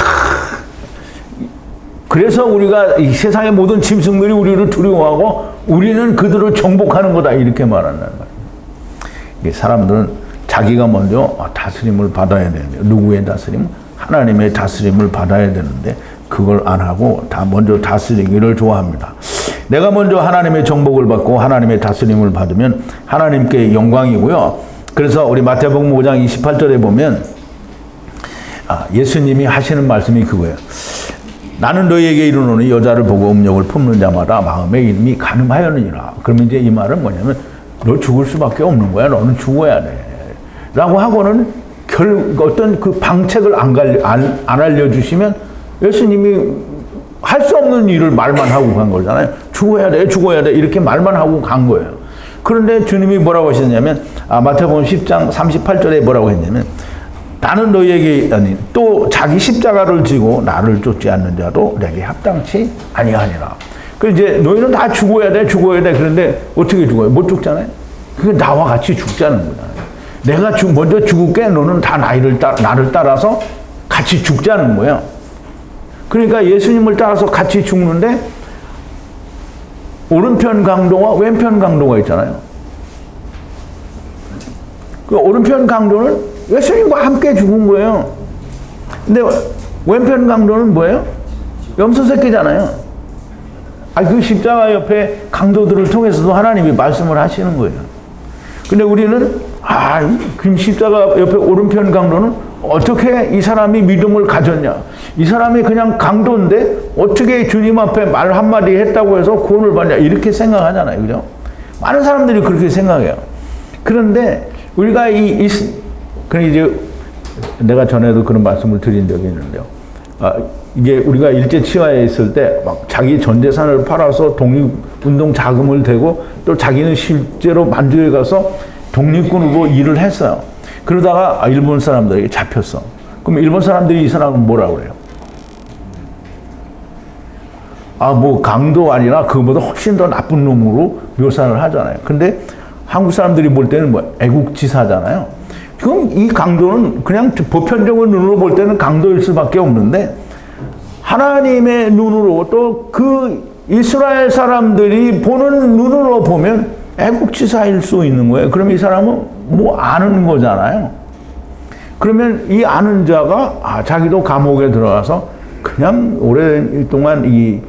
그래서 우리가 이 세상의 모든 짐승들이 우리를 두려워하고 우리는 그들을 정복하는 거다 이렇게 말한다는 거예요. 사람들은 자기가 먼저 다스림을 받아야 되는데, 누구의 다스림? 하나님의 다스림을 받아야 되는데 그걸 안 하고 다 먼저 다스리기를 좋아합니다. 내가 먼저 하나님의 정복을 받고 하나님의 다스림을 받으면 하나님께 영광이고요. 그래서 우리 마태복음 5장 28절에 보면 예수님이 하시는 말씀이 그거예요. 나는 너희에게 이르노니 여자를 보고 음욕을 품는 자마다 마음에 이름이 가늠하였느니라. 그러면 이제 이 말은 뭐냐면 너 죽을 수밖에 없는 거야. 너는 죽어야 돼. 라고 하고는 어떤 그 방책을 안 알려주시면 예수님이 할 수 없는 일을 말만 하고 간 거잖아요. 죽어야 돼, 죽어야 돼. 이렇게 말만 하고 간 거예요. 그런데 주님이 뭐라고 하셨냐면, 마태복음 10장 38절에 뭐라고 했냐면, 나는 너희에게, 아니, 또 자기 십자가를 지고 나를 쫓지 않는 자도 내게 합당치 아니하니라. 그 이제 너희는 다 죽어야 돼, 죽어야 돼. 그런데 어떻게 죽어요? 못 죽잖아요. 그게 나와 같이 죽자는 거잖아요. 내가 먼저 죽을게. 너는 다 나를 따라서 같이 죽자는 거예요. 그러니까 예수님을 따라서 같이 죽는데 오른편 강도와 왼편 강도가 있잖아요. 그 오른편 강도는 예수님과 함께 죽은 거예요. 근데 왼편 강도는 뭐예요? 염소 새끼잖아요. 그 십자가 옆에 강도들을 통해서도 하나님이 말씀을 하시는 거예요. 근데 우리는 그럼 십자가 옆에 오른편 강도는 어떻게 이 사람이 믿음을 가졌냐? 이 사람이 그냥 강도인데 어떻게 주님 앞에 말 한마디 했다고 해서 구원을 받냐? 이렇게 생각하잖아요. 그죠? 많은 사람들이 그렇게 생각해요. 그런데 우리가 이제 내가 전에도 그런 말씀을 드린 적이 있는데요. 이게 우리가 일제치하에 있을 때 막 자기 전 재산을 팔아서 독립운동 자금을 대고 또 자기는 실제로 만주에 가서 독립군으로 일을 했어요. 그러다가 일본 사람들에게 잡혔어. 그럼 일본 사람들이 이 사람은 뭐라고 그래요? 뭐 강도 아니라 그보다 훨씬 더 나쁜 놈으로 묘사를 하잖아요. 근데 한국 사람들이 볼 때는 애국지사잖아요. 그럼 이 강도는 그냥 보편적인 눈으로 볼 때는 강도일 수밖에 없는데 하나님의 눈으로 또 그 이스라엘 사람들이 보는 눈으로 보면 애국지사일 수 있는 거예요. 그럼 이 사람은 아는 거잖아요. 그러면 이 아는 자가 자기도 감옥에 들어가서 그냥 오랫동안 이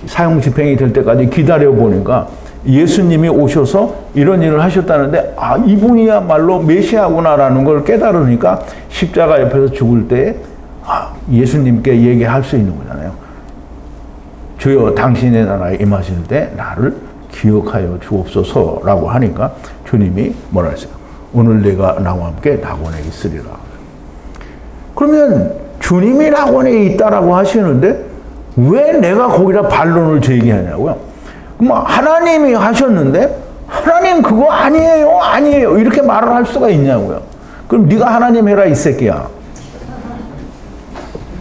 사형 집행이 될 때까지 기다려 보니까 예수님이 오셔서 이런 일을 하셨다는데 이분이야말로 메시아구나라는 걸 깨달으니까 십자가 옆에서 죽을 때 예수님께 얘기할 수 있는 거잖아요. 주여 당신의 나라에 임하실 때 나를 기억하여 주옵소서라고 하니까 주님이 뭐라 했어요? 오늘 내가 나와 함께 낙원에 있으리라. 그러면 주님이 낙원에 있다라고 하시는데 왜 내가 거기다 반론을 제기하냐고요? 그럼 하나님이 하셨는데 하나님 그거 아니에요, 아니에요 이렇게 말을 할 수가 있냐고요? 그럼 네가 하나님 해라 이 새끼야.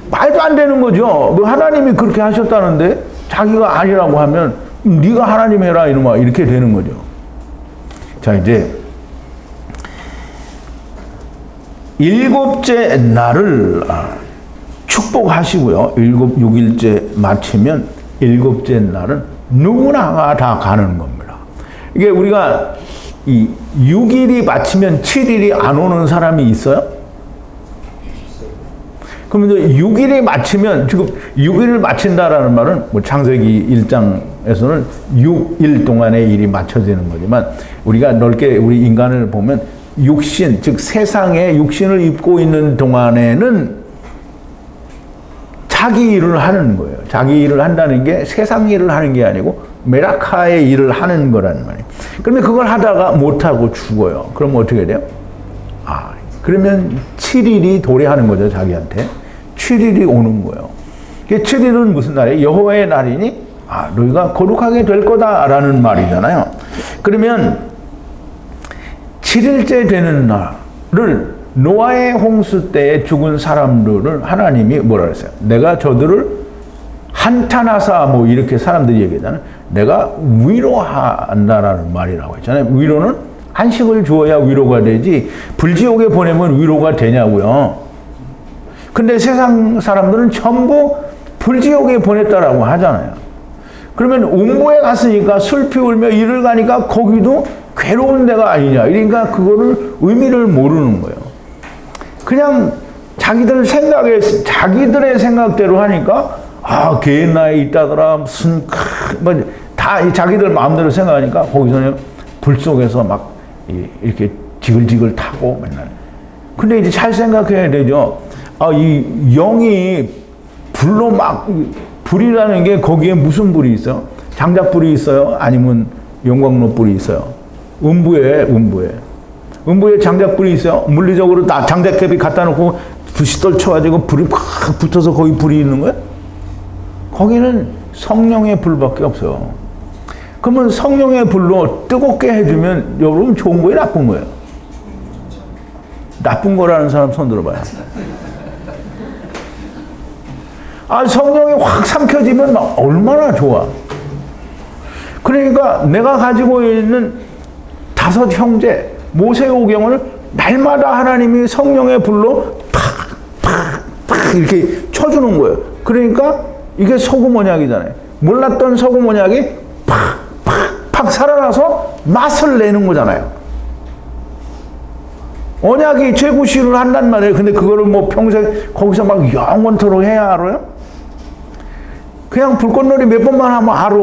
말도 안 되는 거죠. 하나님이 그렇게 하셨다는데 자기가 아니라고 하면 네가 하나님 해라 이놈아 이렇게 되는 거죠. 자 이제 일곱째 날을 축복하시고요. 6일째 마치면 일곱째 날은 누구나가 다 가는 겁니다. 이게 우리가 이 6일이 마치면 7일이 안 오는 사람이 있어요? 그러면 6일이 마치면 지금 6일을 마친다라는 말은 뭐 창세기 1장에서는 6일 동안의 일이 맞춰지는 거지만 우리가 넓게 우리 인간을 보면 육신, 즉 세상에 육신을 입고 있는 동안에는 자기 일을 하는 거예요. 자기 일을 한다는 게 세상 일을 하는 게 아니고 메라카의 일을 하는 거란 말이에요. 그러면 그걸 하다가 못하고 죽어요. 그럼 어떻게 돼요? 그러면 7일이 도래하는 거죠, 자기한테. 7일이 오는 거예요. 7일은 무슨 날이에요? 여호와의 날이니? 너희가 거룩하게 될 거다라는 말이잖아요. 그러면 7일째 되는 날을 노아의 홍수 때에 죽은 사람들을 하나님이 뭐라 그랬어요? 내가 저들을 한탄하사 뭐 이렇게 사람들이 얘기하잖아요. 내가 위로한다라는 말이라고 했잖아요. 위로는 한식을 주어야 위로가 되지 불지옥에 보내면 위로가 되냐고요. 근데 세상 사람들은 전부 불지옥에 보냈다라고 하잖아요. 그러면 음부에 갔으니까 슬피 울며 이를 가니까 거기도 괴로운 데가 아니냐. 그러니까 그거를 의미를 모르는 거예요. 그냥 자기들의 생각대로 하니까 개나에 있다더라 무슨 다 자기들 마음대로 생각하니까 거기서는 불 속에서 막 이렇게 지글지글 타고 맨날. 근데 이제 잘 생각해야 되죠. 이 영이 불로 막 불이라는 게 거기에 무슨 불이 있어요? 장작불이 있어요? 아니면 용광로 불이 있어요? 음부에 장작불이 있어요? 물리적으로 다 장작캡이 갖다 놓고 부싯돌 쳐가지고 불이 팍 붙어서 거기 불이 있는 거예요? 거기는 성령의 불밖에 없어요. 그러면 성령의 불로 뜨겁게 해주면 여러분 좋은 거예요, 나쁜 거예요? 나쁜 거라는 사람 손 들어봐요. 성령이 확 삼켜지면 얼마나 좋아. 그러니까 내가 가지고 있는 5 형제 모세오경을 날마다 하나님이 성령의 불로 팍 이렇게 쳐주는 거예요. 그러니까 이게 소금 언약이잖아요. 몰랐던 소금 언약이 팍 살아나서 맛을 내는 거잖아요. 언약이 제구시를 한단 말이에요. 근데 그거를 뭐 평생 거기서 막 영원토록 해야 알아요? 그냥 불꽃놀이 몇 번만 하면 알아.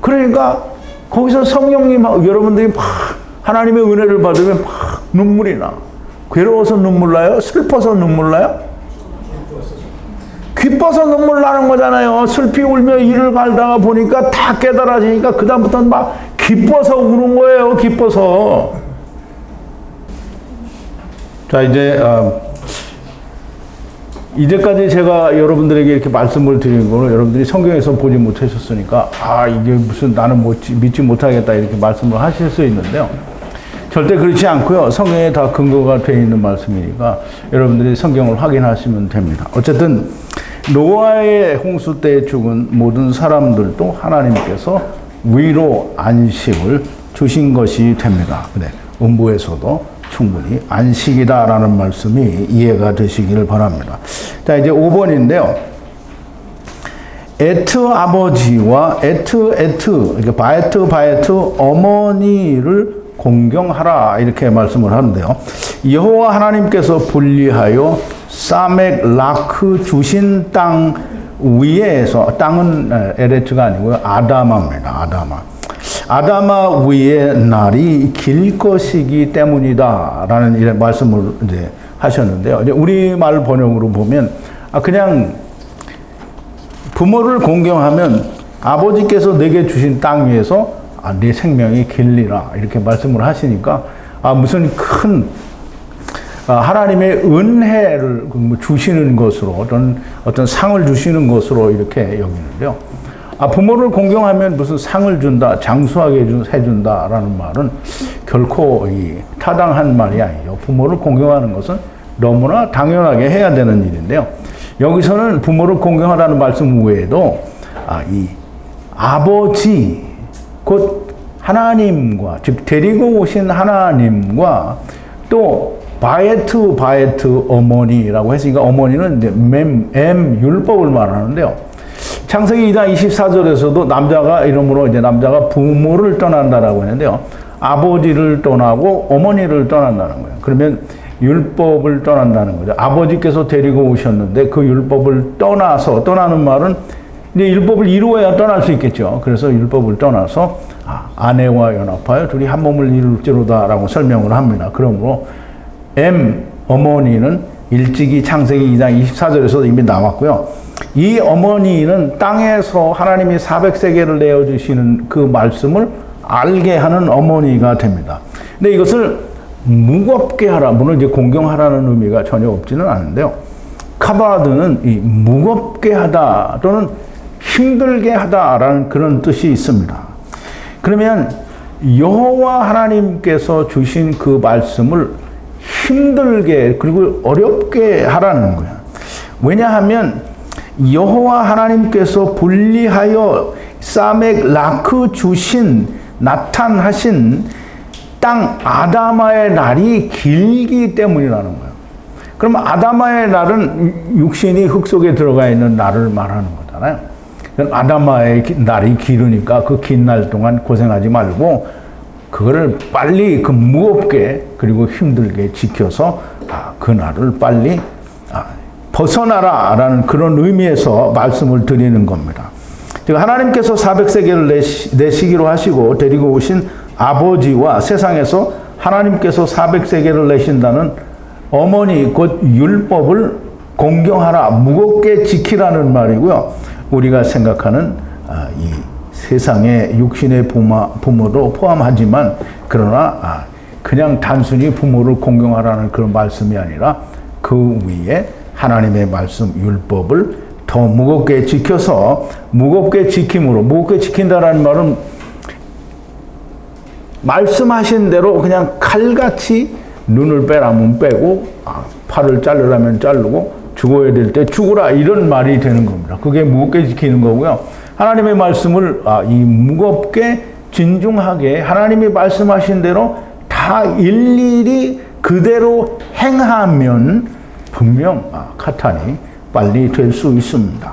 그러니까 거기서 성령님 여러분들이 막 하나님의 은혜를 받으면 막 눈물이 나. 괴로워서 눈물 나요? 슬퍼서 눈물 나요? 기뻐서 눈물 나는 거잖아요. 슬피 울며 이를 갈다가 보니까 다 깨달아지니까 그다음부터는 막 기뻐서 우는 거예요. 기뻐서. 자, 이제까지 제가 여러분들에게 이렇게 말씀을 드리는 거는 여러분들이 성경에서 보지 못하셨으니까 이게 무슨 나는 믿지 못하겠다 이렇게 말씀을 하실 수 있는데요. 절대 그렇지 않고요. 성경에 다 근거가 되어 있는 말씀이니까 여러분들이 성경을 확인하시면 됩니다. 어쨌든 노아의 홍수 때에 죽은 모든 사람들도 하나님께서 위로 안식을 주신 것이 됩니다. 근데 음부에서도 충분히 안식이다라는 말씀이 이해가 되시기를 바랍니다. 자, 이제 5번인데요. 에트 아버지와 에트, 바에트 어머니를 공경하라 이렇게 말씀을 하는데요. 여호와 하나님께서 분리하여 사멕 라크 주신 땅 위에서, 땅은 에레츠가 아니고요, 아다마입니다. 아다마 위의 날이 길 것이기 때문이다 라는 이런 말씀을 이제 하셨는데요. 이제 우리말 번역으로 보면 그냥 부모를 공경하면 아버지께서 내게 주신 땅 위에서 네 생명이 길리라 이렇게 말씀을 하시니까 무슨 큰 하나님의 은혜를 주시는 것으로 어떤 상을 주시는 것으로 이렇게 여기는데요. 부모를 공경하면 무슨 상을 준다, 장수하게 해준다라는 말은 결코 타당한 말이 아니죠. 부모를 공경하는 것은 너무나 당연하게 해야 되는 일인데요. 여기서는 부모를 공경하라는 말씀 외에도 이 아버지 곧 하나님과 즉 데리고 오신 하나님과 또 바에트 어머니라고 했으니까 어머니는 이제 엠 율법을 말하는데요. 창세기 2장 24절에서도 남자가 이러므로 이제 남자가 부모를 떠난다라고 했는데요. 아버지를 떠나고 어머니를 떠난다는 거예요. 그러면 율법을 떠난다는 거죠. 아버지께서 데리고 오셨는데 그 율법을 떠나는 말은 이제 율법을 이루어야 떠날 수 있겠죠. 그래서 율법을 떠나서 아내와 연합하여 둘이 한 몸을 이룰지로다라고 설명을 합니다. 그러므로 어머니는 일찍이 창세기 2장 24절에서 이미 나왔고요. 이 어머니는 땅에서 하나님이 400세겔을 내어주시는 그 말씀을 알게 하는 어머니가 됩니다. 근데 이것을 무겁게 하라, 물론 이제 공경하라는 의미가 전혀 없지는 않은데요. 카바드는 이 무겁게 하다 또는 힘들게 하다라는 그런 뜻이 있습니다. 그러면 여호와 하나님께서 주신 그 말씀을 힘들게 그리고 어렵게 하라는 거야. 왜냐하면 여호와 하나님께서 분리하여 사멕 라크 주신 나타나신 땅 아다마의 날이 길기 때문이라는 거예요. 그럼 아다마의 날은 육신이 흙 속에 들어가 있는 날을 말하는 거잖아요. 아다마의 날이 길으니까 그 긴 날 동안 고생하지 말고 그거를 빨리 그 무겁게 그리고 힘들게 지켜서 그 날을 빨리 벗어나라라는 그런 의미에서 말씀을 드리는 겁니다. 하나님께서 400세겔을 내시기로 하시고 데리고 오신 아버지와 세상에서 하나님께서 400세겔을 내신다는 어머니 곧 율법을 공경하라, 무겁게 지키라는 말이고요. 우리가 생각하는 이 세상의 육신의 부모도 포함하지만 그러나 그냥 단순히 부모를 공경하라는 그런 말씀이 아니라 그 위에 하나님의 말씀 율법을 더 무겁게 지켜서 무겁게 지킴으로 무겁게 지킨다라는 말은 말씀하신 대로 그냥 칼같이 눈을 빼라면 빼고 팔을 자르라면 자르고 죽어야 될 때 죽으라 이런 말이 되는 겁니다. 그게 무겁게 지키는 거고요. 하나님의 말씀을 이 무겁게 진중하게 하나님이 말씀하신 대로 다 일일이 그대로 행하면 분명 카탄이 빨리 될 수 있습니다.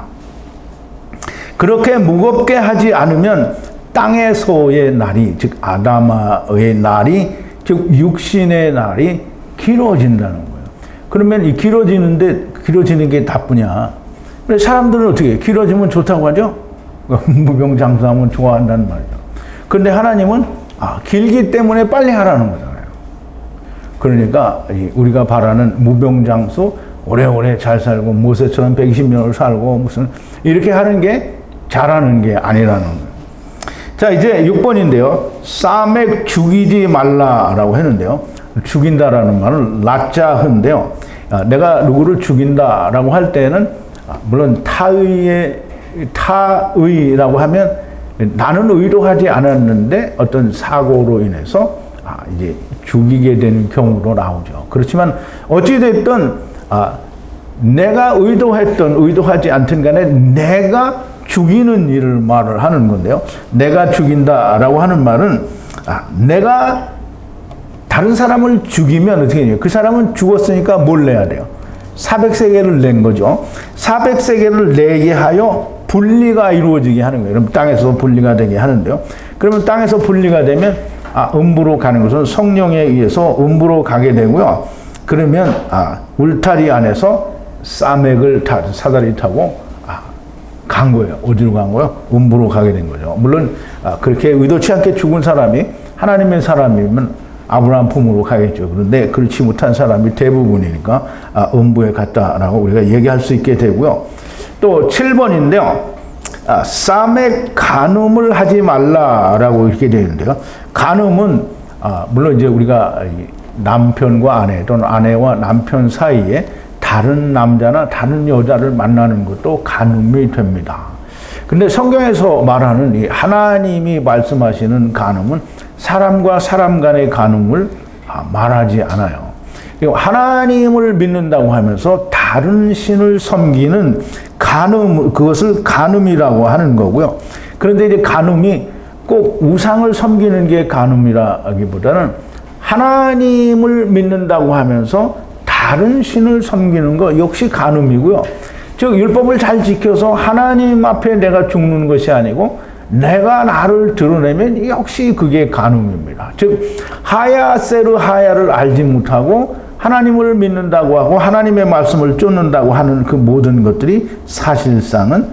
그렇게 무겁게 하지 않으면 땅에서의 날이 즉 아다마의 날이 즉 육신의 날이 길어진다는 거예요. 그러면 이 길어지는 게 나쁘냐? 사람들은 어떻게 해요? 길어지면 좋다고 하죠? 무병장수하면 좋아한다는 말이죠. 그런데 하나님은 길기 때문에 빨리 하라는 거잖아요. 그러니까 우리가 바라는 무병장수 오래오래 잘 살고 모세처럼 120년을 살고 무슨 이렇게 하는 게 잘하는 게 아니라는 거예요. 자, 이제 6번인데요. 사멕 죽이지 말라라고 했는데요. 죽인다라는 말은 라짜흐인데요. 내가 누구를 죽인다라고 할 때는 물론 타의라고 하면 나는 의도하지 않았는데 어떤 사고로 인해서 이제 죽이게 되는 경우로 나오죠. 그렇지만 어찌됐든 내가 의도하지 않든 간에 내가 죽이는 일을 말을 하는 건데요. 내가 죽인다라고 하는 말은 내가 다른 사람을 죽이면 어떻게 해요? 그 사람은 죽었으니까 뭘 내야 돼요? 400세겔을 낸 거죠. 400세겔을 내게 하여 분리가 이루어지게 하는 거예요. 그럼 땅에서 분리가 되게 하는데요. 그러면 땅에서 분리가 되면 음부로 가는 것은 성령에 의해서 음부로 가게 되고요. 그러면 울타리 안에서 사맥을 사다리 타고 간 거예요. 어디로 간 거예요? 음부로 가게 된 거죠. 물론 그렇게 의도치 않게 죽은 사람이 하나님의 사람이면 아브라함 품으로 가겠죠. 그런데 그렇지 못한 사람이 대부분이니까 음부에 갔다라고 우리가 얘기할 수 있게 되고요. 또 7번인데요. 쌈에 간음을 하지 말라라고 이렇게 되어 있는데요. 간음은 물론 이제 우리가 남편과 아내 또는 아내와 남편 사이에 다른 남자나 다른 여자를 만나는 것도 간음이 됩니다. 근데 성경에서 말하는 이 하나님이 말씀하시는 간음은 사람과 사람 간의 간음을 말하지 않아요. 하나님을 믿는다고 하면서 다른 신을 섬기는 간음, 그것을 간음이라고 하는 거고요. 그런데 이제 간음이 꼭 우상을 섬기는 게 간음이라기보다는 하나님을 믿는다고 하면서 다른 신을 섬기는 거 역시 간음이고요. 즉 율법을 잘 지켜서 하나님 앞에 내가 죽는 것이 아니고 내가 나를 드러내면 역시 그게 간음입니다. 즉 하야세르 하야를 알지 못하고 하나님을 믿는다고 하고 하나님의 말씀을 쫓는다고 하는 그 모든 것들이 사실상은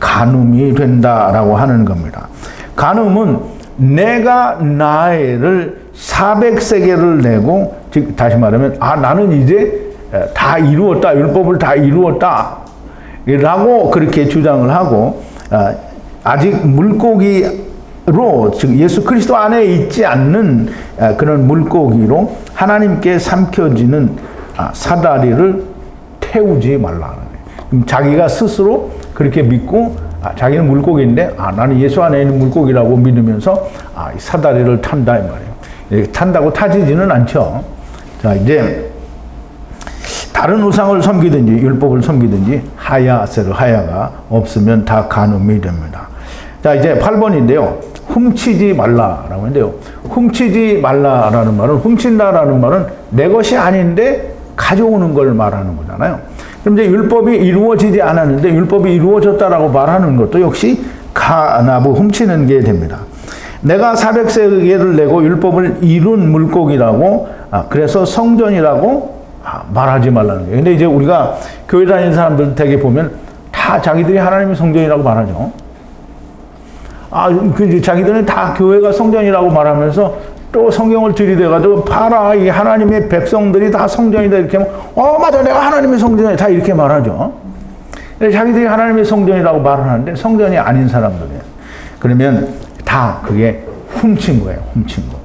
간음이 된다라고 하는 겁니다. 간음은 내가 나를 400세겔을 내고, 즉 다시 말하면 나는 이제 다 이루었다, 율법을 다 이루었다 라고 그렇게 주장을 하고, 아직 물고기로, 즉 예수 그리스도 안에 있지 않는 그런 물고기로 하나님께 삼켜지는 사다리를 태우지 말라. 자기가 스스로 그렇게 믿고 자기는 물고기인데 나는 예수 안에 있는 물고기라고 믿으면서 사다리를 탄다 이 말이에요. 탄다고 타지지는 않죠. 자, 이제 다른 우상을 섬기든지 율법을 섬기든지 하야세르 하야가 없으면 다 간음이 됩니다. 자, 이제 8번인데요. 훔치지 말라라고 하는데요. 훔치지 말라라는 말은, 훔친다라는 말은 내 것이 아닌데 가져오는 걸 말하는 거잖아요. 그럼 이제 율법이 이루어지지 않았는데 율법이 이루어졌다라고 말하는 것도 역시 가나부 훔치는 게 됩니다. 내가 400세겔을 내고 율법을 이룬 물고기라고, 그래서 성전이라고 말하지 말라는 거예요. 근데 이제 우리가 교회 다니는 사람들 되게 보면 다 자기들이 하나님의 성전이라고 말하죠. 자기들은 다 교회가 성전이라고 말하면서 또 성경을 들이대가지고 봐라, 이 하나님의 백성들이 다 성전이다 이렇게 하면 맞아, 내가 하나님의 성전이다 다 이렇게 말하죠. 자기들이 하나님의 성전이라고 말을 하는데 성전이 아닌 사람들이에요. 그러면 다 그게 훔친 거예요. 훔친 거.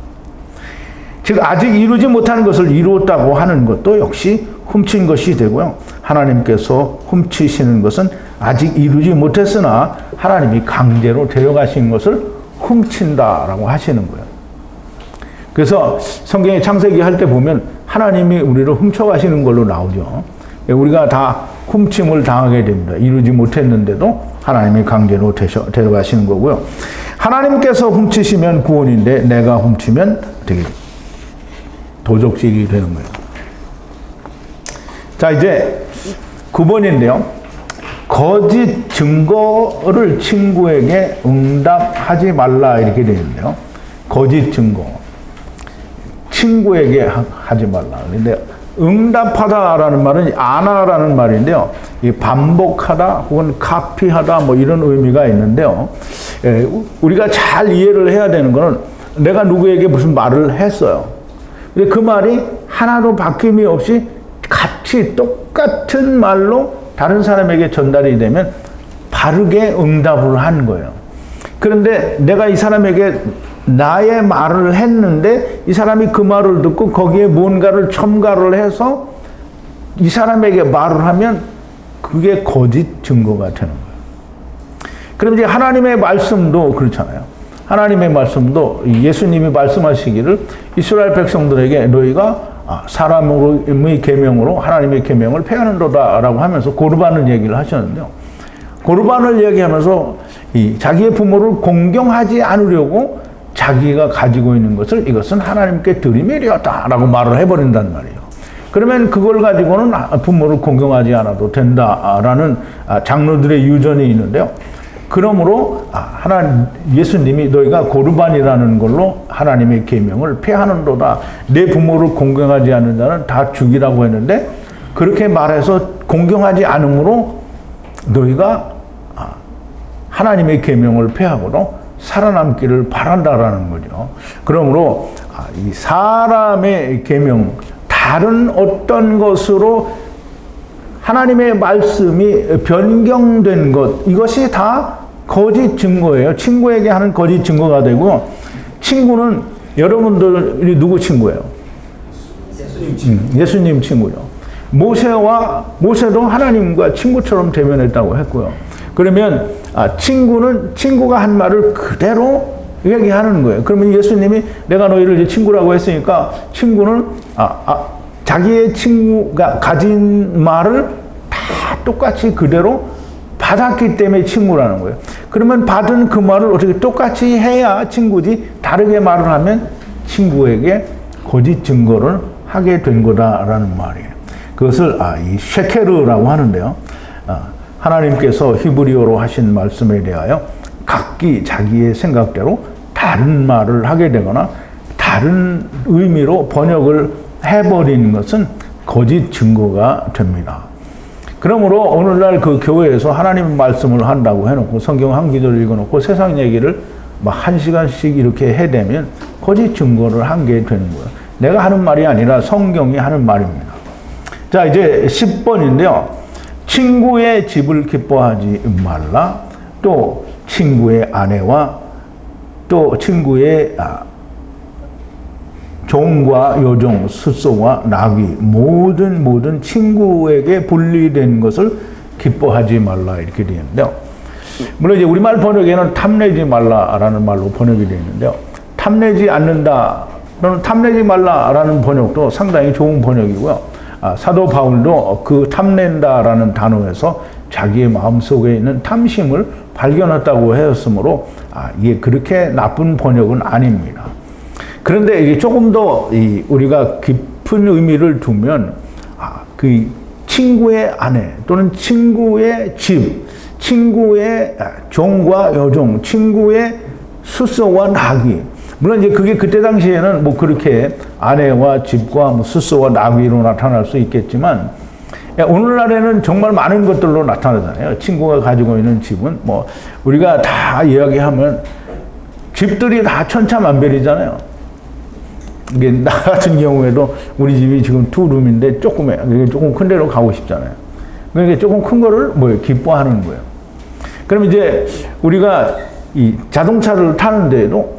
즉 아직 이루지 못하는 것을 이루었다고 하는 것도 역시 훔친 것이 되고요. 하나님께서 훔치시는 것은 아직 이루지 못했으나 하나님이 강제로 데려가신 것을 훔친다라고 하시는 거예요. 그래서 성경의 창세기 할 때 보면 하나님이 우리를 훔쳐가시는 걸로 나오죠. 우리가 다 훔침을 당하게 됩니다. 이루지 못했는데도 하나님이 강제로 데려가시는 거고요. 하나님께서 훔치시면 구원인데 내가 훔치면 되게 도적질이 되는 거예요. 자, 이제 9번인데요. 거짓 증거를 친구에게 응답하지 말라 이렇게 되어 있는데요. 거짓 증거. 친구에게 하지 말라. 근데 응답하다라는 말은 아나라는 말인데요. 이 반복하다 혹은 카피하다 뭐 이런 의미가 있는데요. 우리가 잘 이해를 해야 되는 거는 내가 누구에게 무슨 말을 했어요. 근데 그 말이 하나도 바뀜이 없이 같이 똑같은 말로 다른 사람에게 전달이 되면 바르게 응답을 한 거예요. 그런데 내가 이 사람에게 나의 말을 했는데 이 사람이 그 말을 듣고 거기에 뭔가를 첨가를 해서 이 사람에게 말을 하면 그게 거짓 증거가 되는 거예요. 그럼 이제 하나님의 말씀도 그렇잖아요. 하나님의 말씀도 예수님이 말씀하시기를 이스라엘 백성들에게 너희가 사람의 계명으로 하나님의 계명을 폐하는도다라고 하면서 고르반을 얘기를 하셨는데요. 고르반을 얘기하면서 자기의 부모를 공경하지 않으려고 자기가 가지고 있는 것을 이것은 하나님께 드림이 되었다라고 말을 해버린단 말이에요. 그러면 그걸 가지고는 부모를 공경하지 않아도 된다라는 장로들의 유전이 있는데요. 그러므로 예수님이 너희가 고르반이라는 걸로 하나님의 계명을 폐하는도다. 내 부모를 공경하지 않는 자는 다 죽이라고 했는데 그렇게 말해서 공경하지 않으므로 너희가 하나님의 계명을 폐하고도 살아남기를 바란다라는 거죠. 그러므로 이 사람의 계명, 다른 어떤 것으로 하나님의 말씀이 변경된 것, 이것이 다 거짓 증거예요. 친구에게 하는 거짓 증거가 되고, 친구는 여러분들이 누구 친구예요? 예수님 친구요. 모세도 하나님과 친구처럼 대면했다고 했고요. 그러면 친구는 친구가 한 말을 그대로 얘기하는 거예요. 그러면 예수님이 내가 너희를 이제 친구라고 했으니까 친구는 자기의 친구가 가진 말을 다 똑같이 그대로 받았기 때문에 친구라는 거예요. 그러면 받은 그 말을 어떻게 똑같이 해야 친구지, 다르게 말을 하면 친구에게 거짓 증거를 하게 된 거다라는 말이에요. 그것을 이 쉐케르라고 하는데요. 하나님께서 히브리어로 하신 말씀에 대하여 각기 자기의 생각대로 다른 말을 하게 되거나 다른 의미로 번역을 해버리는 것은 거짓 증거가 됩니다. 그러므로 오늘날 그 교회에서 하나님 말씀을 한다고 해놓고 성경 한 기절을 읽어놓고 세상 얘기를 막 1시간씩 이렇게 해대면 거짓 증거를 한 게 되는 거예요. 내가 하는 말이 아니라 성경이 하는 말입니다. 자, 이제 10번인데요. 친구의 집을 기뻐하지 말라. 또 친구의 아내와 또 친구의 종과 여종, 숫소와 나귀, 모든 친구에게 분리된 것을 기뻐하지 말라 이렇게 되어 있는데요. 물론 이제 우리말 번역에는 탐내지 말라라는 말로 번역이 되어 있는데요. 탐내지 않는다 또는 탐내지 말라라는 번역도 상당히 좋은 번역이고요. 사도 바울도 그 탐낸다라는 단어에서 자기의 마음속에 있는 탐심을 발견했다고 하였으므로 이게 그렇게 나쁜 번역은 아닙니다. 그런데 이게 조금 더 우리가 깊은 의미를 두면 그 친구의 아내 또는 친구의 집, 친구의 종과 여종, 친구의 숫소와 나귀. 물론 이제 그게 그때 당시에는 뭐 그렇게 아내와 집과 뭐 숫소와 나귀로 나타날 수 있겠지만 오늘날에는 정말 많은 것들로 나타나잖아요. 친구가 가지고 있는 집은 뭐 우리가 다 이야기하면 집들이 다 천차만별이잖아요. 이게 나 같은 경우에도 우리 집이 지금 2룸인데 조금 큰 데로 가고 싶잖아요. 그러니까 조금 큰 거를 기뻐하는 거예요. 그럼 이제 우리가 이 자동차를 타는데도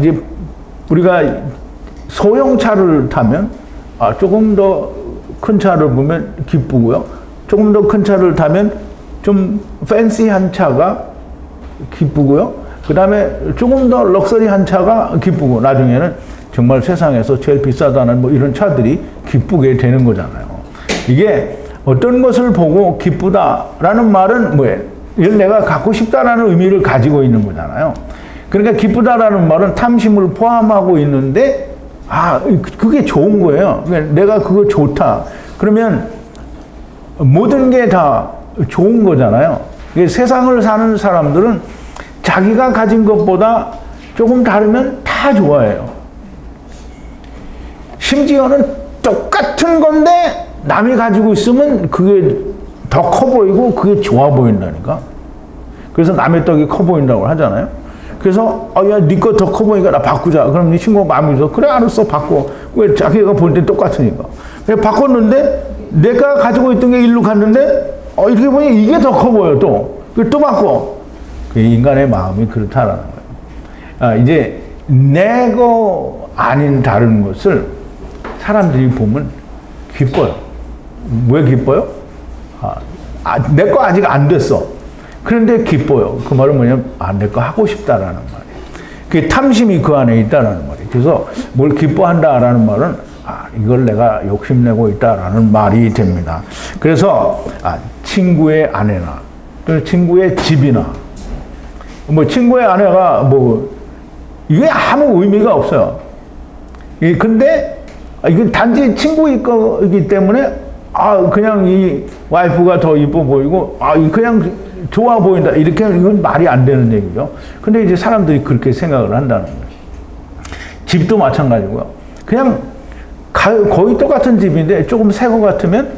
이제 우리가 소형차를 타면 조금 더 큰 차를 보면 기쁘고요. 조금 더 큰 차를 타면 좀 팬시한 차가 기쁘고요. 그 다음에 조금 더 럭셔리한 차가 기쁘고 나중에는 정말 세상에서 제일 비싸다는 뭐 이런 차들이 기쁘게 되는 거잖아요. 이게 어떤 것을 보고 기쁘다라는 말은 뭐예요? 이걸 내가 갖고 싶다라는 의미를 가지고 있는 거잖아요. 그러니까 기쁘다라는 말은 탐심을 포함하고 있는데 그게 좋은 거예요. 내가 그거 좋다. 그러면 모든 게 다 좋은 거잖아요. 세상을 사는 사람들은 자기가 가진 것보다 조금 다르면 다 좋아해요. 심지어는 똑같은 건데 남이 가지고 있으면 그게 더 커 보이고 그게 좋아 보인다니까. 그래서 남의 떡이 커 보인다고 하잖아요. 그래서 야, 네 거 더 커 보니까 나 바꾸자. 그럼 네 친구가 마음이 들어서 그래 알았어 바꿔. 왜 자기가 볼 때 똑같으니까. 그래서 바꿨는데 내가 가지고 있던 게 일로 갔는데 이렇게 보니 이게 더 커 보여 또. 또 바꿔. 인간의 마음이 그렇다라는 거예요. 이제 내 거 아닌 다른 것을 사람들이 보면 기뻐요. 왜 기뻐요? 내 거 아직 안 됐어. 그런데 기뻐요. 그 말은 뭐냐면 내 거 하고 싶다라는 말이에요. 그게 탐심이 그 안에 있다라는 말이에요. 그래서 뭘 기뻐한다라는 말은 이걸 내가 욕심내고 있다라는 말이 됩니다. 그래서 친구의 아내나 또 친구의 집이나 뭐 친구의 아내가 이게 아무 의미가 없어요. 근데 이건 단지 친구일 거기 때문에 그냥 이 와이프가 더 이뻐 보이고 그냥 좋아 보인다 이렇게 이건 말이 안 되는 얘기죠. 근데 이제 사람들이 그렇게 생각을 한다는 거예요. 집도 마찬가지고요. 그냥 거의 똑같은 집인데 조금 새 거 같으면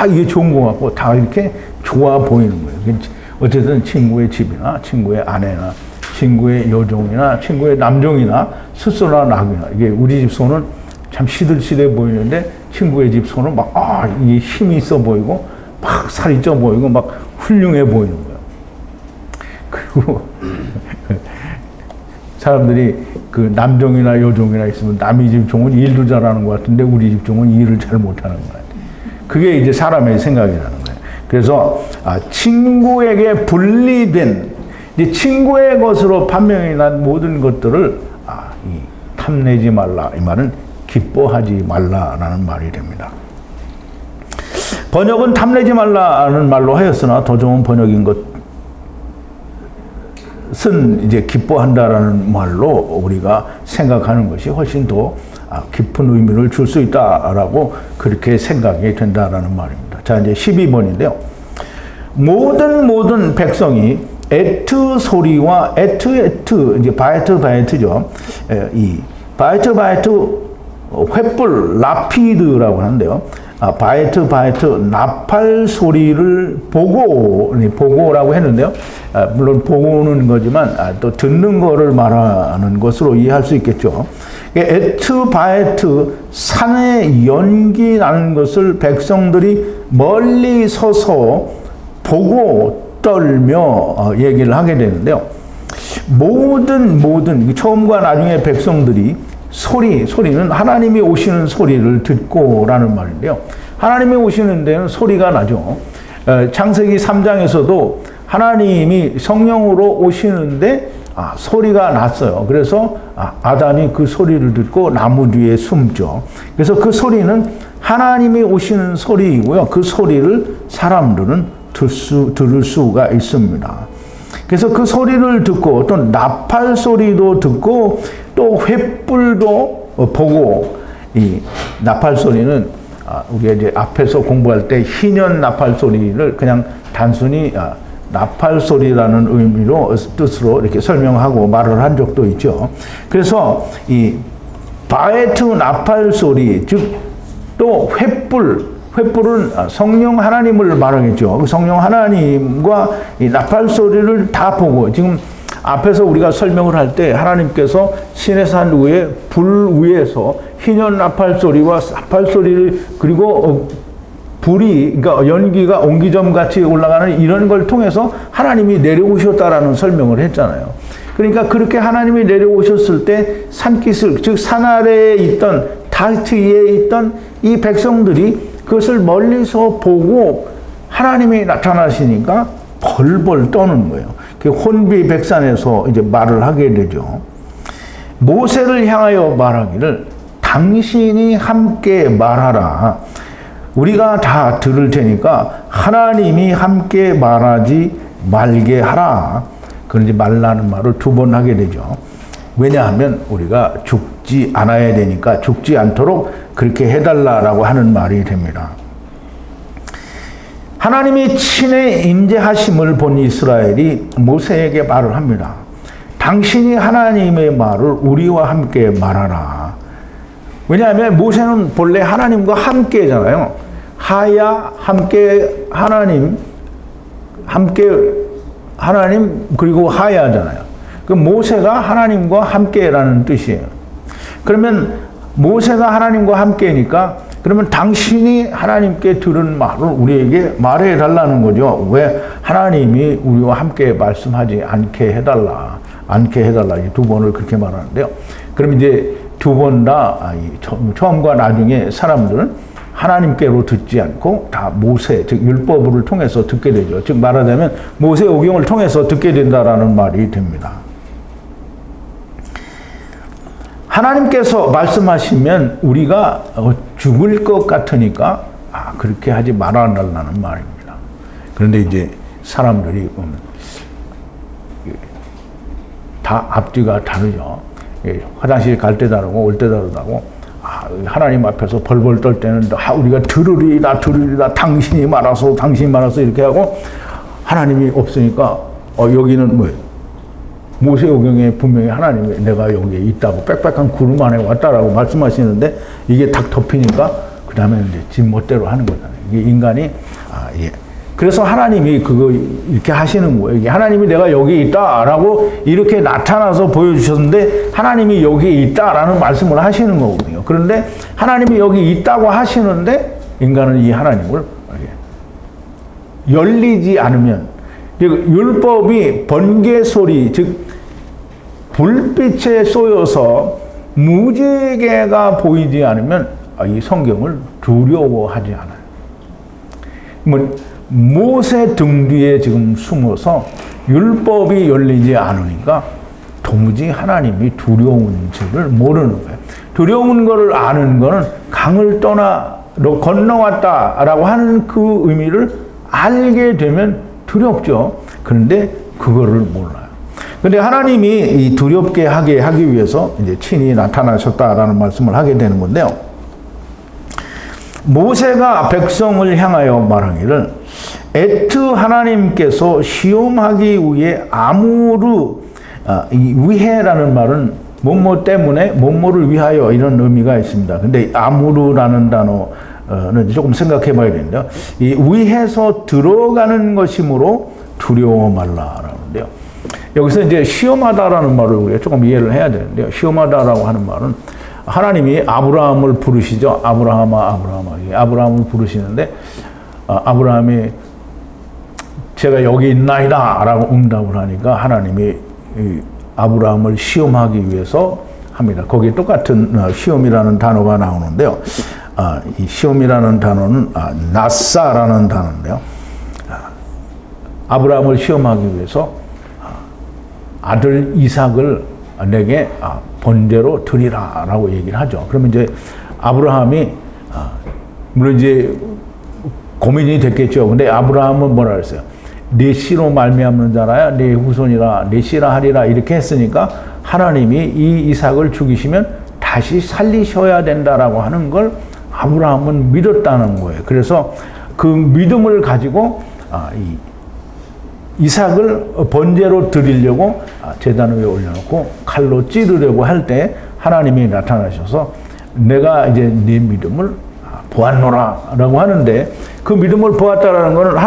이게 좋은 거 같고 다 이렇게 좋아 보이는 거예요. 어쨌든 친구의 집이나 친구의 아내나 친구의 여종이나 친구의 남종이나 숫소나 낙이나 이게 우리 집 소는 참 시들시들해 보이는데 친구의 집 소는 막 이게 힘이 있어 보이고 막 살이 쪄 보이고 막 훌륭해 보이는 거예요. 그리고 사람들이 그 남종이나 여종이나 있으면 남의 집 종은 일도 잘하는 것 같은데 우리 집 종은 일을 잘 못하는 것 같아요. 그게 이제 사람의 생각이라는 거예요. 그래서 친구에게 분리된 이제 친구의 것으로 판명이 난 모든 것들을 탐내지 말라. 이 말은 기뻐하지 말라라는 말이 됩니다. 번역은 탐내지 말라는 말로 하였으나 더 좋은 번역인 것은 이제 기뻐한다라는 말로 우리가 생각하는 것이 훨씬 더 깊은 의미를 줄 수 있다라고 그렇게 생각이 된다라는 말입니다. 자, 이제 12번인데요. 모든 백성이 에트 소리와 에트, 이제 바에트죠. 이 바에트, 횃불, 라피드라고 하는데요. 바에트, 나팔 소리를 보고라고 했는데요. 물론 보고는 거지만 또 듣는 거를 말하는 것으로 이해할 수 있겠죠. 에트, 바에트, 산에 연기 나는 것을 백성들이 멀리 서서 보고 떨며 얘기를 하게 되는데요. 모든 처음과 나중에 백성들이 소리는 하나님이 오시는 소리를 듣고라는 말인데요. 하나님이 오시는 데는 소리가 나죠. 창세기 3장에서도 하나님이 성령으로 오시는데 소리가 났어요. 그래서 아담이 그 소리를 듣고 나무 뒤에 숨죠. 그래서 그 소리는 하나님이 오시는 소리이고요. 그 소리를 사람들은 들을 수가 있습니다. 그래서 그 소리를 듣고 또 나팔 소리도 듣고 또 횃불도 보고, 이 나팔 소리는 우리가 이제 앞에서 공부할 때 희년 나팔 소리를 그냥 단순히 나팔 소리라는 의미로 뜻으로 이렇게 설명하고 말을 한 적도 있죠. 그래서 이 바에트 나팔 소리, 즉 또 횃불은 성령 하나님을 말하겠죠. 성령 하나님과 이 나팔 소리를 다 보고, 지금 앞에서 우리가 설명을 할 때 하나님께서 시내산 위에 불 위에서 희년 나팔 소리와 나팔 소리를, 그리고 불이, 그러니까 연기가 옹기점 같이 올라가는 이런 걸 통해서 하나님이 내려오셨다라는 설명을 했잖아요. 그러니까 그렇게 하나님이 내려오셨을 때 산기슭, 즉 산 아래에 있던 다트 위에 있던 이 백성들이 그것을 멀리서 보고 하나님이 나타나시니까 벌벌 떠는 거예요. 혼비백산에서 이제 말을 하게 되죠. 모세를 향하여 말하기를 당신이 함께 말하라. 우리가 다 들을 테니까 하나님이 함께 말하지 말게 하라. 그러지 말라는 말을 2번 하게 되죠. 왜냐하면 우리가 죽지 않아야 되니까 죽지 않도록 그렇게 해달라라고 하는 말이 됩니다. 하나님이 친히 임재하심을 본 이스라엘이 모세에게 말을 합니다. 당신이 하나님의 말을 우리와 함께 말하라. 왜냐하면 모세는 본래 하나님과 함께잖아요. 하야, 함께 하나님 그리고 하야잖아요. 그 모세가 하나님과 함께라는 뜻이에요. 그러면 모세가 하나님과 함께니까 그러면 당신이 하나님께 들은 말을 우리에게 말해 달라는 거죠. 왜? 하나님이 우리와 함께 말씀하지 않게 해달라. 이 2번을 그렇게 말하는데요. 그럼 이제 2번 다 처음과 나중에 사람들은 하나님께로 듣지 않고 다 모세, 즉 율법을 통해서 듣게 되죠. 즉 말하자면 모세 오경을 통해서 듣게 된다라는 말이 됩니다. 하나님께서 말씀하시면 우리가 죽을 것 같으니까 그렇게 하지 말아달라는 말입니다. 그런데 이제 사람들이 다 앞뒤가 다르죠. 화장실 갈 때 다르고 올 때 다르다고. 하나님 앞에서 벌벌 떨 때는 우리가 들으리다 당신이 말아서 이렇게 하고, 하나님이 없으니까 여기는 뭐예요? 모세오경에 분명히 하나님이 내가 여기에 있다고 빽빽한 구름 안에 왔다라고 말씀하시는데 이게 딱 덮이니까 그 다음에 이제 지 멋대로 하는 거잖아요. 이게 인간이 그래서 하나님이 그거 이렇게 하시는 거예요. 이게 하나님이 내가 여기 있다라고 이렇게 나타나서 보여주셨는데 하나님이 여기 있다라는 말씀을 하시는 거거든요. 그런데 하나님이 여기 있다고 하시는데 인간은 이 하나님을 열리지 않으면, 율법이 번개 소리, 즉 불빛에 쏘여서 무지개가 보이지 않으면 이 성경을 두려워하지 않아요. 모세 등 뒤에 지금 숨어서 율법이 열리지 않으니까 도무지 하나님이 두려운 줄을 모르는 거예요. 두려운 것을 아는 거는 강을 건너왔다라고 하는 그 의미를 알게 되면 두렵죠. 그런데 그거를 몰라요. 근데 하나님이 이 두렵게 하게 하기 위해서 이제 친히 나타나셨다라는 말씀을 하게 되는 건데요. 모세가 백성을 향하여 말하기를 애트 하나님께서 시험하기 위해 이 위해라는 말은 뭐뭐 때문에 뭐뭐를 위하여 이런 의미가 있습니다. 근데 아무르라는 단어는 조금 생각해 봐야 되는데요. 이 위해서 들어가는 것이므로 두려워 말라라는데요. 여기서 이제 시험하다라는 말을 우리가 조금 이해를 해야 되는데요. 시험하다라고 하는 말은 하나님이 아브라함을 부르시죠. 아브라함을 부르시는데 아브라함이 제가 여기 있나이다 라고 응답을 하니까 하나님이 아브라함을 시험하기 위해서 합니다. 거기에 똑같은 시험이라는 단어가 나오는데요. 이 시험이라는 단어는 나사라는 단어인데요. 아브라함을 시험하기 위해서 아들 이삭을 내게 번제로 드리라 라고 얘기를 하죠. 그러면 이제 아브라함이 물론 이제 고민이 됐겠죠. 근데 아브라함은 뭐라 그랬어요? 내 씨로 말미암는 자라야 내 후손이라 내 씨라 하리라 이렇게 했으니까 하나님이 이 이삭을 죽이시면 다시 살리셔야 된다라고 하는 걸 아브라함은 믿었다는 거예요. 그래서 그 믿음을 가지고 이삭을 번제로 드리려고 제단 위에 올려놓고 칼로 찌르려고 할 때 하나님이 나타나셔서 내가 이제 네 믿음을 보았노라라고 하는데 그 믿음을 보았다라는 것은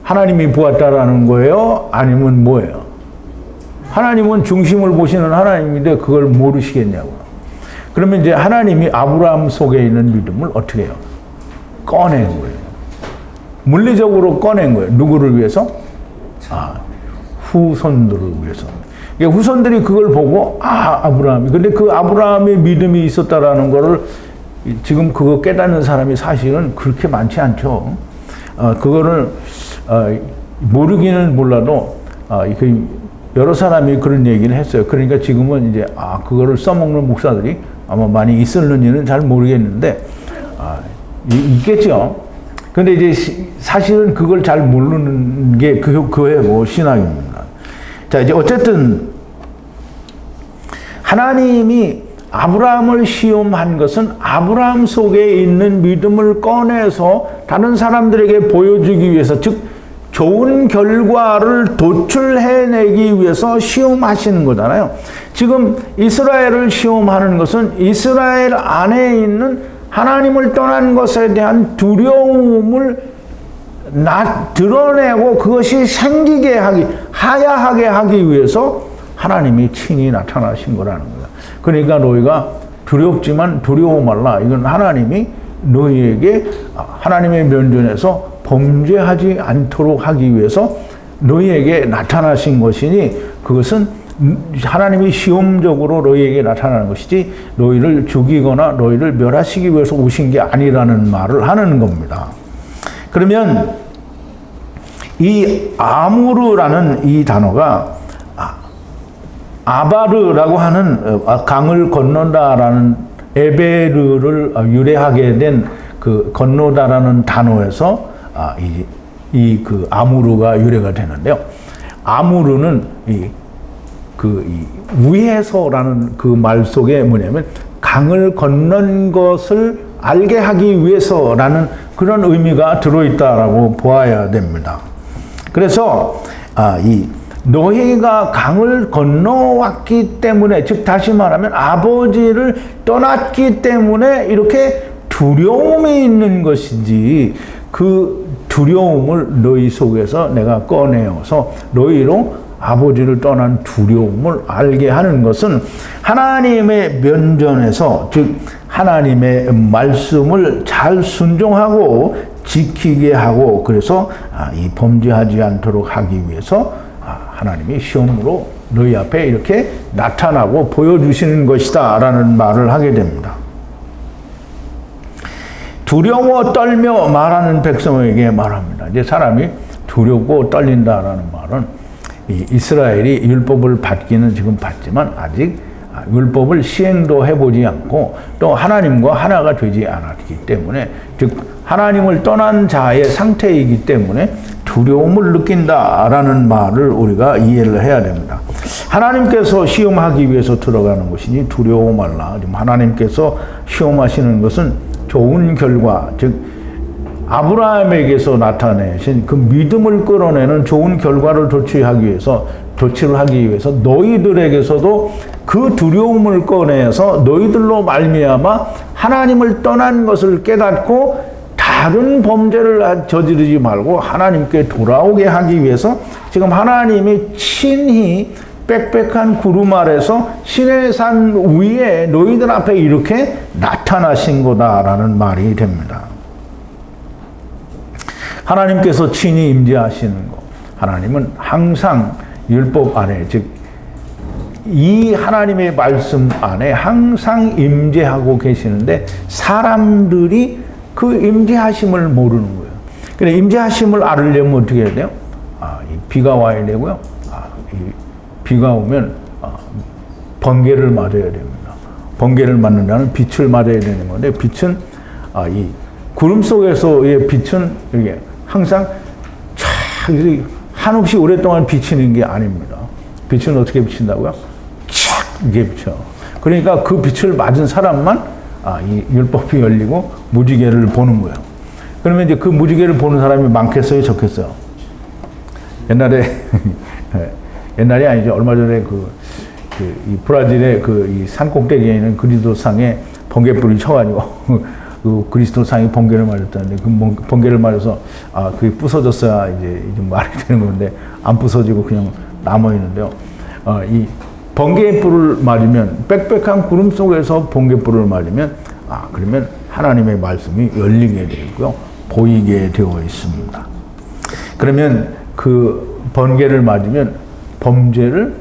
하나님이 보았다라는 거예요? 아니면 뭐예요? 하나님은 중심을 보시는 하나님인데 그걸 모르시겠냐고요. 그러면 이제 하나님이 아브라함 속에 있는 믿음을 어떻게 해요? 꺼낸 거예요. 물리적으로 꺼낸 거예요. 누구를 위해서? 후손들을 위해서. 후손들이 그걸 보고 아브라함이. 근데 그 아브라함의 믿음이 있었다라는 거를 지금 그거 깨닫는 사람이 사실은 그렇게 많지 않죠. 그거를 모르기는 몰라도 여러 사람이 그런 얘기를 했어요. 그러니까 지금은 이제 그거를 써먹는 목사들이 아마 많이 있을는지는 잘 모르겠는데 있겠죠. 근데 이제 사실은 그걸 잘 모르는 게 그의 신앙입니다. 자, 이제 어쨌든 하나님이 아브라함을 시험한 것은 아브라함 속에 있는 믿음을 꺼내서 다른 사람들에게 보여주기 위해서, 즉 좋은 결과를 도출해내기 위해서 시험하시는 거잖아요. 지금 이스라엘을 시험하는 것은 이스라엘 안에 있는 하나님을 떠난 것에 대한 두려움을 드러내고 그것이 생기게 하야하게 하기 위해서 하나님이 친히 나타나신 거라는 거예요. 그러니까 너희가 두렵지만 두려워 말라. 이건 하나님이 너희에게 하나님의 면전에서 범죄하지 않도록 하기 위해서 너희에게 나타나신 것이니 그것은 하나님이 시험적으로 너희에게 나타나는 것이지 너희를 죽이거나 너희를 멸하시기 위해서 오신 게 아니라는 말을 하는 겁니다. 그러면 이 아무르라는 이 단어가 아바르라고 하는 강을 건넌다라는 에베르를 유래하게 된 그 건너다라는 단어에서 그 아무르가 유래가 되는데요. 아무르는 위해서라는 그 말 속에 뭐냐면 강을 건넌 것을 알게 하기 위해서라는 그런 의미가 들어있다라고 보아야 됩니다. 그래서 너희가 강을 건너왔기 때문에, 즉 다시 말하면 아버지를 떠났기 때문에 이렇게 두려움이 있는 것이지, 그 두려움을 너희 속에서 내가 꺼내어서 너희로 아버지를 떠난 두려움을 알게 하는 것은 하나님의 면전에서, 즉 하나님의 말씀을 잘 순종하고 지키게 하고, 그래서 이 범죄하지 않도록 하기 위해서 하나님이 시험으로 너희 앞에 이렇게 나타나고 보여주시는 것이다 라는 말을 하게 됩니다. 두려워 떨며 말하는 백성에게 말합니다. 이제 사람이 두렵고 떨린다라는 말은 이스라엘이 율법을 받기는 지금 받지만 아직 율법을 시행도 해보지 않고 또 하나님과 하나가 되지 않았기 때문에, 즉 하나님을 떠난 자의 상태이기 때문에 두려움을 느낀다라는 말을 우리가 이해를 해야 됩니다. 하나님께서 시험하기 위해서 들어가는 것이니 두려워 말라. 하나님께서 시험하시는 것은 좋은 결과, 즉 아브라함에게서 나타내신 그 믿음을 끌어내는 좋은 결과를 도취를 하기 위해서 너희들에게서도 그 두려움을 꺼내서 너희들로 말미암아 하나님을 떠난 것을 깨닫고 다른 범죄를 저지르지 말고 하나님께 돌아오게 하기 위해서 지금 하나님이 친히 빽빽한 구름 아래서 시내산 위에 너희들 앞에 이렇게 나타나신 거다라는 말이 됩니다. 하나님께서 친히 임재하시는 것. 하나님은 항상 율법 안에, 즉 이 하나님의 말씀 안에 항상 임재하고 계시는데 사람들이 그 임재하심을 모르는 거예요. 그래, 임재하심을 알으려면 어떻게 해야 돼요? 이 비가 와야 되고요. 이 비가 오면 번개를 맞아야 됩니다. 번개를 맞는다는 빛을 맞아야 되는 건데, 빛은 이 구름 속에서의 빛은 이게 항상 한없이 오랫동안 비치는 게 아닙니다. 빛은 어떻게 비친다고요? 촥 이게 비쳐. 그러니까 그 빛을 맞은 사람만 이 율법이 열리고 무지개를 보는 거예요. 그러면 이제 그 무지개를 보는 사람이 많겠어요, 적겠어요? 옛날이 아니죠. 얼마 전에 이 브라질의 이 산 꼭대기에 있는 그리스도상에 번개불이 쳐가지고 그 그리스도상이 번개를 맞았다는데, 그 번개를 맞아서 그게 부서졌어야 이제 말이 되는 건데 안 부서지고 그냥 남아 있는데요. 이 번개불을 맞으면, 빽빽한 구름 속에서 번개불을 맞으면 그러면 하나님의 말씀이 열리게 되고요, 보이게 되어 있습니다. 그러면 그 번개를 맞으면 범죄를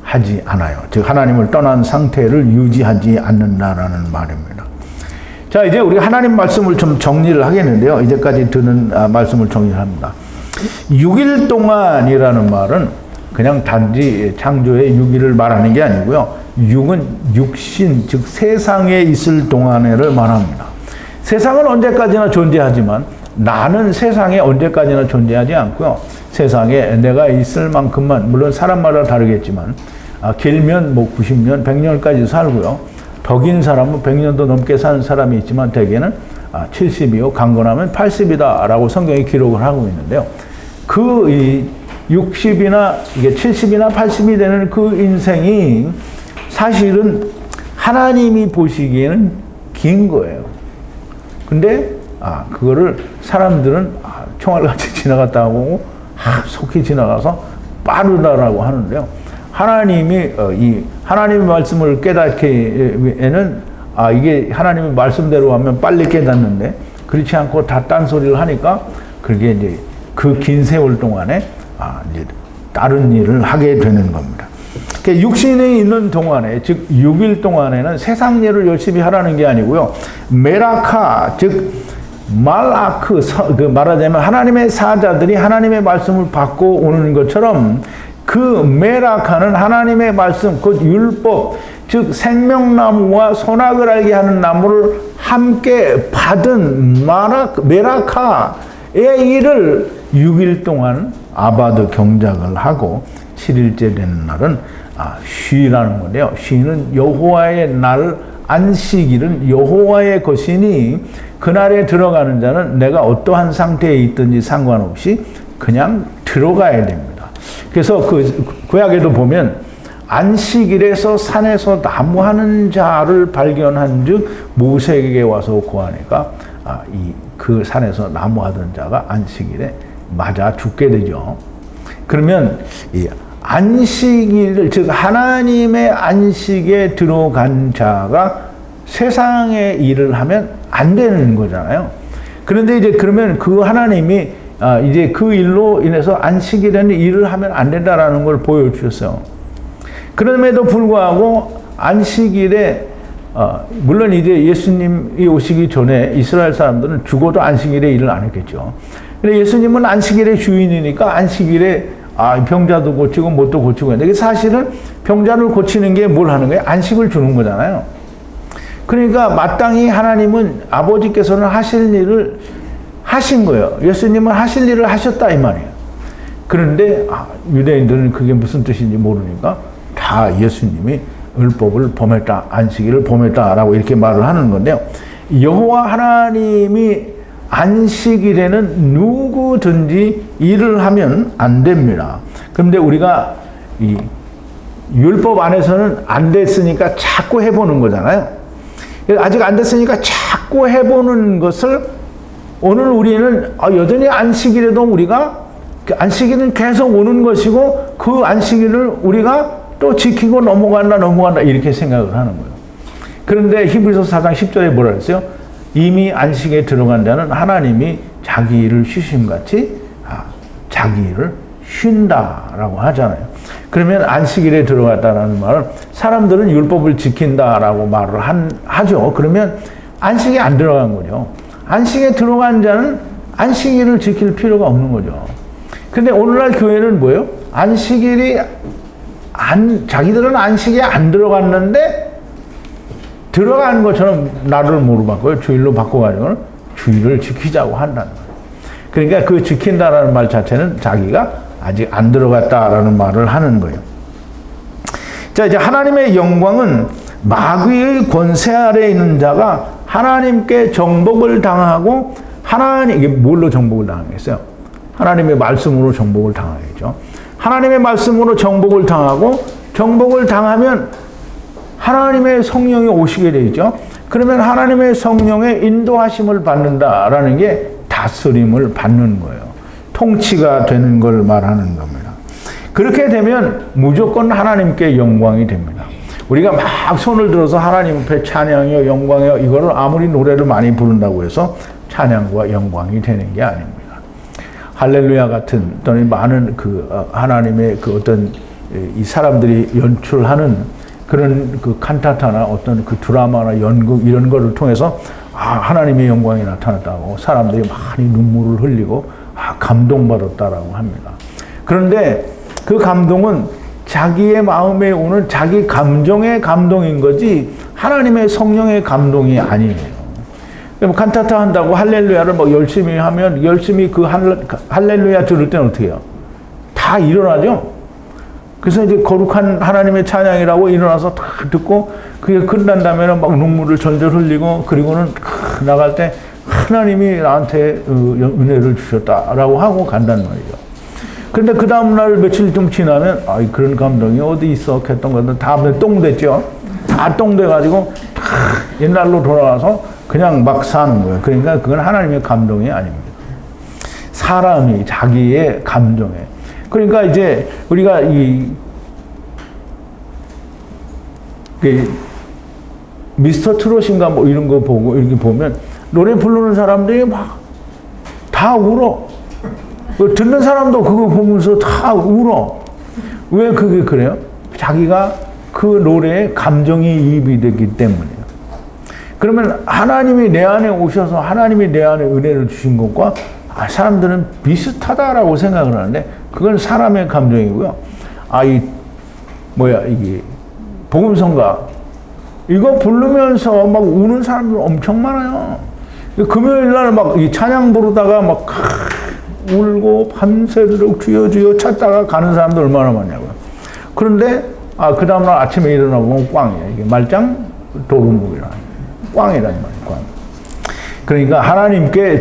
하지 않아요. 즉 하나님을 떠난 상태를 유지하지 않는다라는 말입니다. 자, 이제 우리 하나님 말씀을 좀 정리를 하겠는데요. 이제까지 듣는 말씀을 정리를 합니다. 6일 동안이라는 말은 그냥 단지 창조의 6일을 말하는 게 아니고요. 6은 육신, 즉 세상에 있을 동안을 말합니다. 세상은 언제까지나 존재하지만 나는 세상에 언제까지나 존재하지 않고요. 세상에 내가 있을 만큼만, 물론 사람마다 다르겠지만 길면 90년, 100년까지 살고요. 더 긴 사람은 100년도 넘게 사는 사람이 있지만 대개는 70이요, 강건하면 80이다 라고 성경이 기록을 하고 있는데요. 이 60이나 이게 70이나 80이 되는 그 인생이 사실은 하나님이 보시기에는 긴 거예요. 근데 그거를 사람들은 총알같이 지나갔다 하고 속히 지나가서 빠르다라고 하는데요. 하나님이 이 하나님의 말씀을 깨닫기에는 이게 하나님의 말씀대로 하면 빨리 깨닫는데, 그렇지 않고 다 딴소리를 하니까 그게 이제 그 긴 세월 동안에 이제 다른 일을 하게 되는 겁니다. 육신에 있는 동안에, 즉 6일 동안에는 세상 일을 열심히 하라는 게 아니고요. 메라카, 즉 말아크, 말하자면 하나님의 사자들이 하나님의 말씀을 받고 오는 것처럼 그 메라카는 하나님의 말씀, 곧 율법, 즉 생명나무와 선악을 알게 하는 나무를 함께 받은 메라카의 일을 6일 동안 아바드 경작을 하고 7일째 되는 날은 쉬라는 건데요. 쉬는 여호와의 날, 안식일은 여호와의 것이니 그날에 들어가는 자는 내가 어떠한 상태에 있든지 상관없이 그냥 들어가야 됩니다. 그래서 구약에도 보면 안식일에서 산에서 나무하는 자를 발견한 즉 모세에게 와서 고하니까 그 산에서 나무하던 자가 안식일에 맞아 죽게 되죠. 그러면 이 안식일을, 즉 하나님의 안식에 들어간 자가 세상의 일을 하면 안 되는 거잖아요. 그런데 이제 그러면 그 하나님이 이제 그 일로 인해서 안식일에는 일을 하면 안 된다라는 걸 보여주셨어요. 그럼에도 불구하고 안식일에 물론 이제 예수님이 오시기 전에 이스라엘 사람들은 죽어도 안식일에 일을 안 했겠죠. 근데 예수님은 안식일의 주인이니까 안식일에 병자도 고치고 뭣도 고치고 했는데 사실은 병자를 고치는 게 뭘 하는 거예요? 안식을 주는 거잖아요. 그러니까 마땅히 하나님은 아버지께서는 하실 일을 하신 거예요. 예수님은 하실 일을 하셨다 이 말이에요. 그런데 유대인들은 그게 무슨 뜻인지 모르니까 다 예수님이 율법을 범했다, 안식일을 범했다라고 이렇게 말을 하는 건데요. 여호와 하나님이 안식일에는 누구든지 일을 하면 안 됩니다. 그런데 우리가 이 율법 안에서는 안 됐으니까 자꾸 해보는 거잖아요. 아직 안 됐으니까 자꾸 해보는 것을 오늘 우리는 여전히 안식일에도 우리가 안식일은 계속 오는 것이고 그 안식일을 우리가 또 지키고 넘어간다 이렇게 생각을 하는 거예요. 그런데 히브리서 4장 10절에 뭐라 그랬어요? 이미 안식에 들어간 자는 하나님이 자기 일을 쉬심같이 자기 일을 쉰다라고 하잖아요. 그러면 안식일에 들어갔다라는 말은 사람들은 율법을 지킨다라고 말을 하죠. 그러면 안식에 안 들어간 거죠. 안식에 들어간 자는 안식일을 지킬 필요가 없는 거죠. 근데 오늘날 교회는 뭐예요? 안식일이 자기들은 안식에 안 들어갔는데 들어간 것처럼 나를 뭐로 바꿔요? 주일로 바꿔가지고는 주일을 지키자고 한다는 거예요. 그러니까 그 지킨다라는 말 자체는 자기가 아직 안 들어갔다라는 말을 하는 거예요. 자, 이제 하나님의 영광은 마귀의 권세 아래에 있는 자가 하나님께 정복을 당하고 이게 뭘로 정복을 당하겠어요? 하나님의 말씀으로 정복을 당하겠죠. 하나님의 말씀으로 정복을 당하고 정복을 당하면 하나님의 성령이 오시게 되죠. 그러면 하나님의 성령의 인도하심을 받는다라는 게 다스림을 받는 거예요. 통치가 되는 걸 말하는 겁니다. 그렇게 되면 무조건 하나님께 영광이 됩니다. 우리가 막 손을 들어서 하나님 앞에 찬양이요 영광이요 이거를 아무리 노래를 많이 부른다고 해서 찬양과 영광이 되는 게 아닙니다. 할렐루야 같은 또는 많은 하나님의 어떤 이 사람들이 연출하는 그런 칸타타나 어떤 드라마나 연극 이런 거를 통해서 하나님의 영광이 나타났다고 사람들이 많이 눈물을 흘리고 감동받았다라고 합니다. 그런데 그 감동은 자기의 마음에 오는 자기 감정의 감동인 거지 하나님의 성령의 감동이 아니에요. 칸타타 한다고 할렐루야를 열심히 하면 열심히 할렐루야 들을 때는 어떻게 해요? 다 일어나죠? 그래서 이제 거룩한 하나님의 찬양이라고 일어나서 다 듣고 그게 끝난 다음에는 막 눈물을 절절 흘리고 그리고는 나갈 때 하나님이 나한테 은혜를 주셨다라고 하고 간단 말이죠. 그런데 그 다음날 며칠 좀 지나면 그런 감동이 어디 있어? 했던 것들 다 똥 됐죠? 다 똥 돼가지고 옛날로 돌아와서 그냥 막 사는 거예요. 그러니까 그건 하나님의 감동이 아닙니다. 사람이 자기의 감정에. 그러니까 이제 우리가 미스터 트롯인가 이런 거 보고 이렇게 보면 노래 부르는 사람들이 막 다 울어. 듣는 사람도 그거 보면서 다 울어. 왜 그게 그래요? 자기가 그 노래에 감정이 이입이 됐기 때문이에요. 그러면 하나님이 내 안에 오셔서 하나님이 내 안에 은혜를 주신 것과 사람들은 비슷하다라고 생각을 하는데 그건 사람의 감정이고요. 이게 복음성가 이거 부르면서 막 우는 사람들 엄청 많아요. 금요일 날 막 이 찬양 부르다가 막 울고 밤새도록 주여 찾다가 가는 사람들 얼마나 많냐고요. 그런데 그 다음날 아침에 일어나 보면 꽝이에요. 이게 말짱 도루묵이라 꽝이란 말이에요. 꽝. 그러니까 하나님께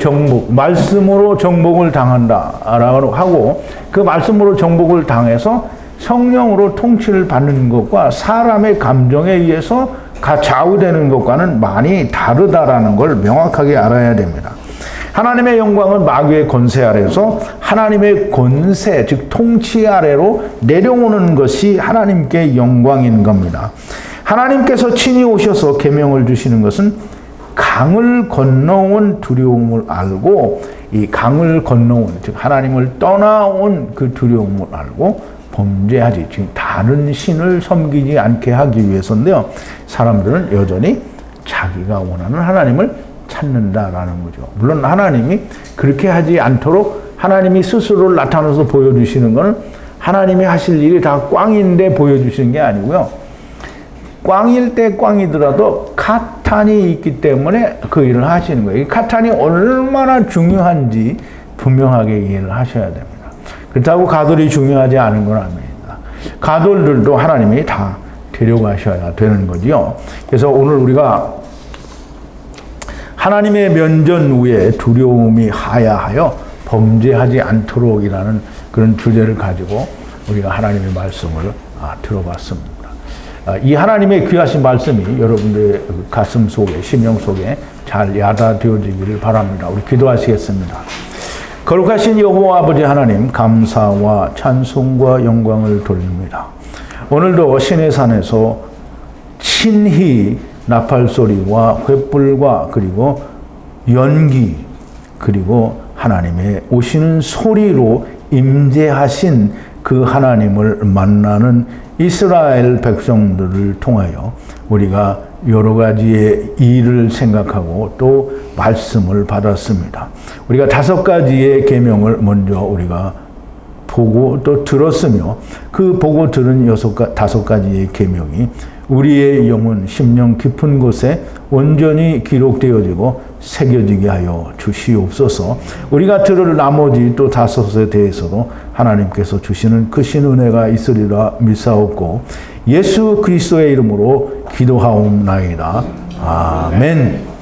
말씀으로 정복을 당한다라고 하고 그 말씀으로 정복을 당해서 성령으로 통치를 받는 것과 사람의 감정에 의해서 좌우되는 것과는 많이 다르다라는 걸 명확하게 알아야 됩니다. 하나님의 영광은 마귀의 권세 아래서 하나님의 권세, 즉 통치 아래로 내려오는 것이 하나님께 영광인 겁니다. 하나님께서 친히 오셔서 계명을 주시는 것은 강을 건너온 두려움을 알고, 이 강을 건너온, 즉 하나님을 떠나온 그 두려움을 알고 범죄하지, 즉 다른 신을 섬기지 않게 하기 위해서인데요. 사람들은 여전히 자기가 원하는 하나님을 찾는다라는 거죠. 물론 하나님이 그렇게 하지 않도록 하나님이 스스로를 나타나서 보여주시는 것은 하나님이 하실 일이 다 꽝인데 보여주시는 게 아니고요. 꽝일 때 꽝이더라도 카탄이 있기 때문에 그 일을 하시는 거예요. 이 카탄이 얼마나 중요한지 분명하게 이해를 하셔야 됩니다. 그렇다고 가돌이 중요하지 않은 건 아닙니다. 가돌들도 하나님이 다 데려가셔야 되는 거지요. 그래서 오늘 우리가 하나님의 면전 후에 두려움이 하야하여 범죄하지 않도록이라는 그런 주제를 가지고 우리가 하나님의 말씀을 들어봤습니다. 이 하나님의 귀하신 말씀이 여러분들의 가슴 속에, 심령 속에 잘 야다되어지기를 바랍니다. 우리 기도하시겠습니다. 거룩하신 여호와 아버지 하나님, 감사와 찬송과 영광을 돌립니다. 오늘도 신의 산에서 친히 나팔 소리와 횃불과 그리고 연기, 그리고 하나님의 오시는 소리로 임재하신 그 하나님을 만나는 이스라엘 백성들을 통하여 우리가 여러 가지의 일을 생각하고 또 말씀을 받았습니다. 우리가 5가지의 계명을 먼저 우리가 보고 또 들었으며, 그 보고 들은 5가지의 계명이 우리의 영혼, 심령 깊은 곳에 온전히 기록되어지고 새겨지게 하여 주시옵소서. 우리가 들을 나머지 또 5에 대해서도 하나님께서 주시는 크신 은혜가 있으리라 믿사옵고, 예수 그리스도의 이름으로 기도하옵나이다. 아멘.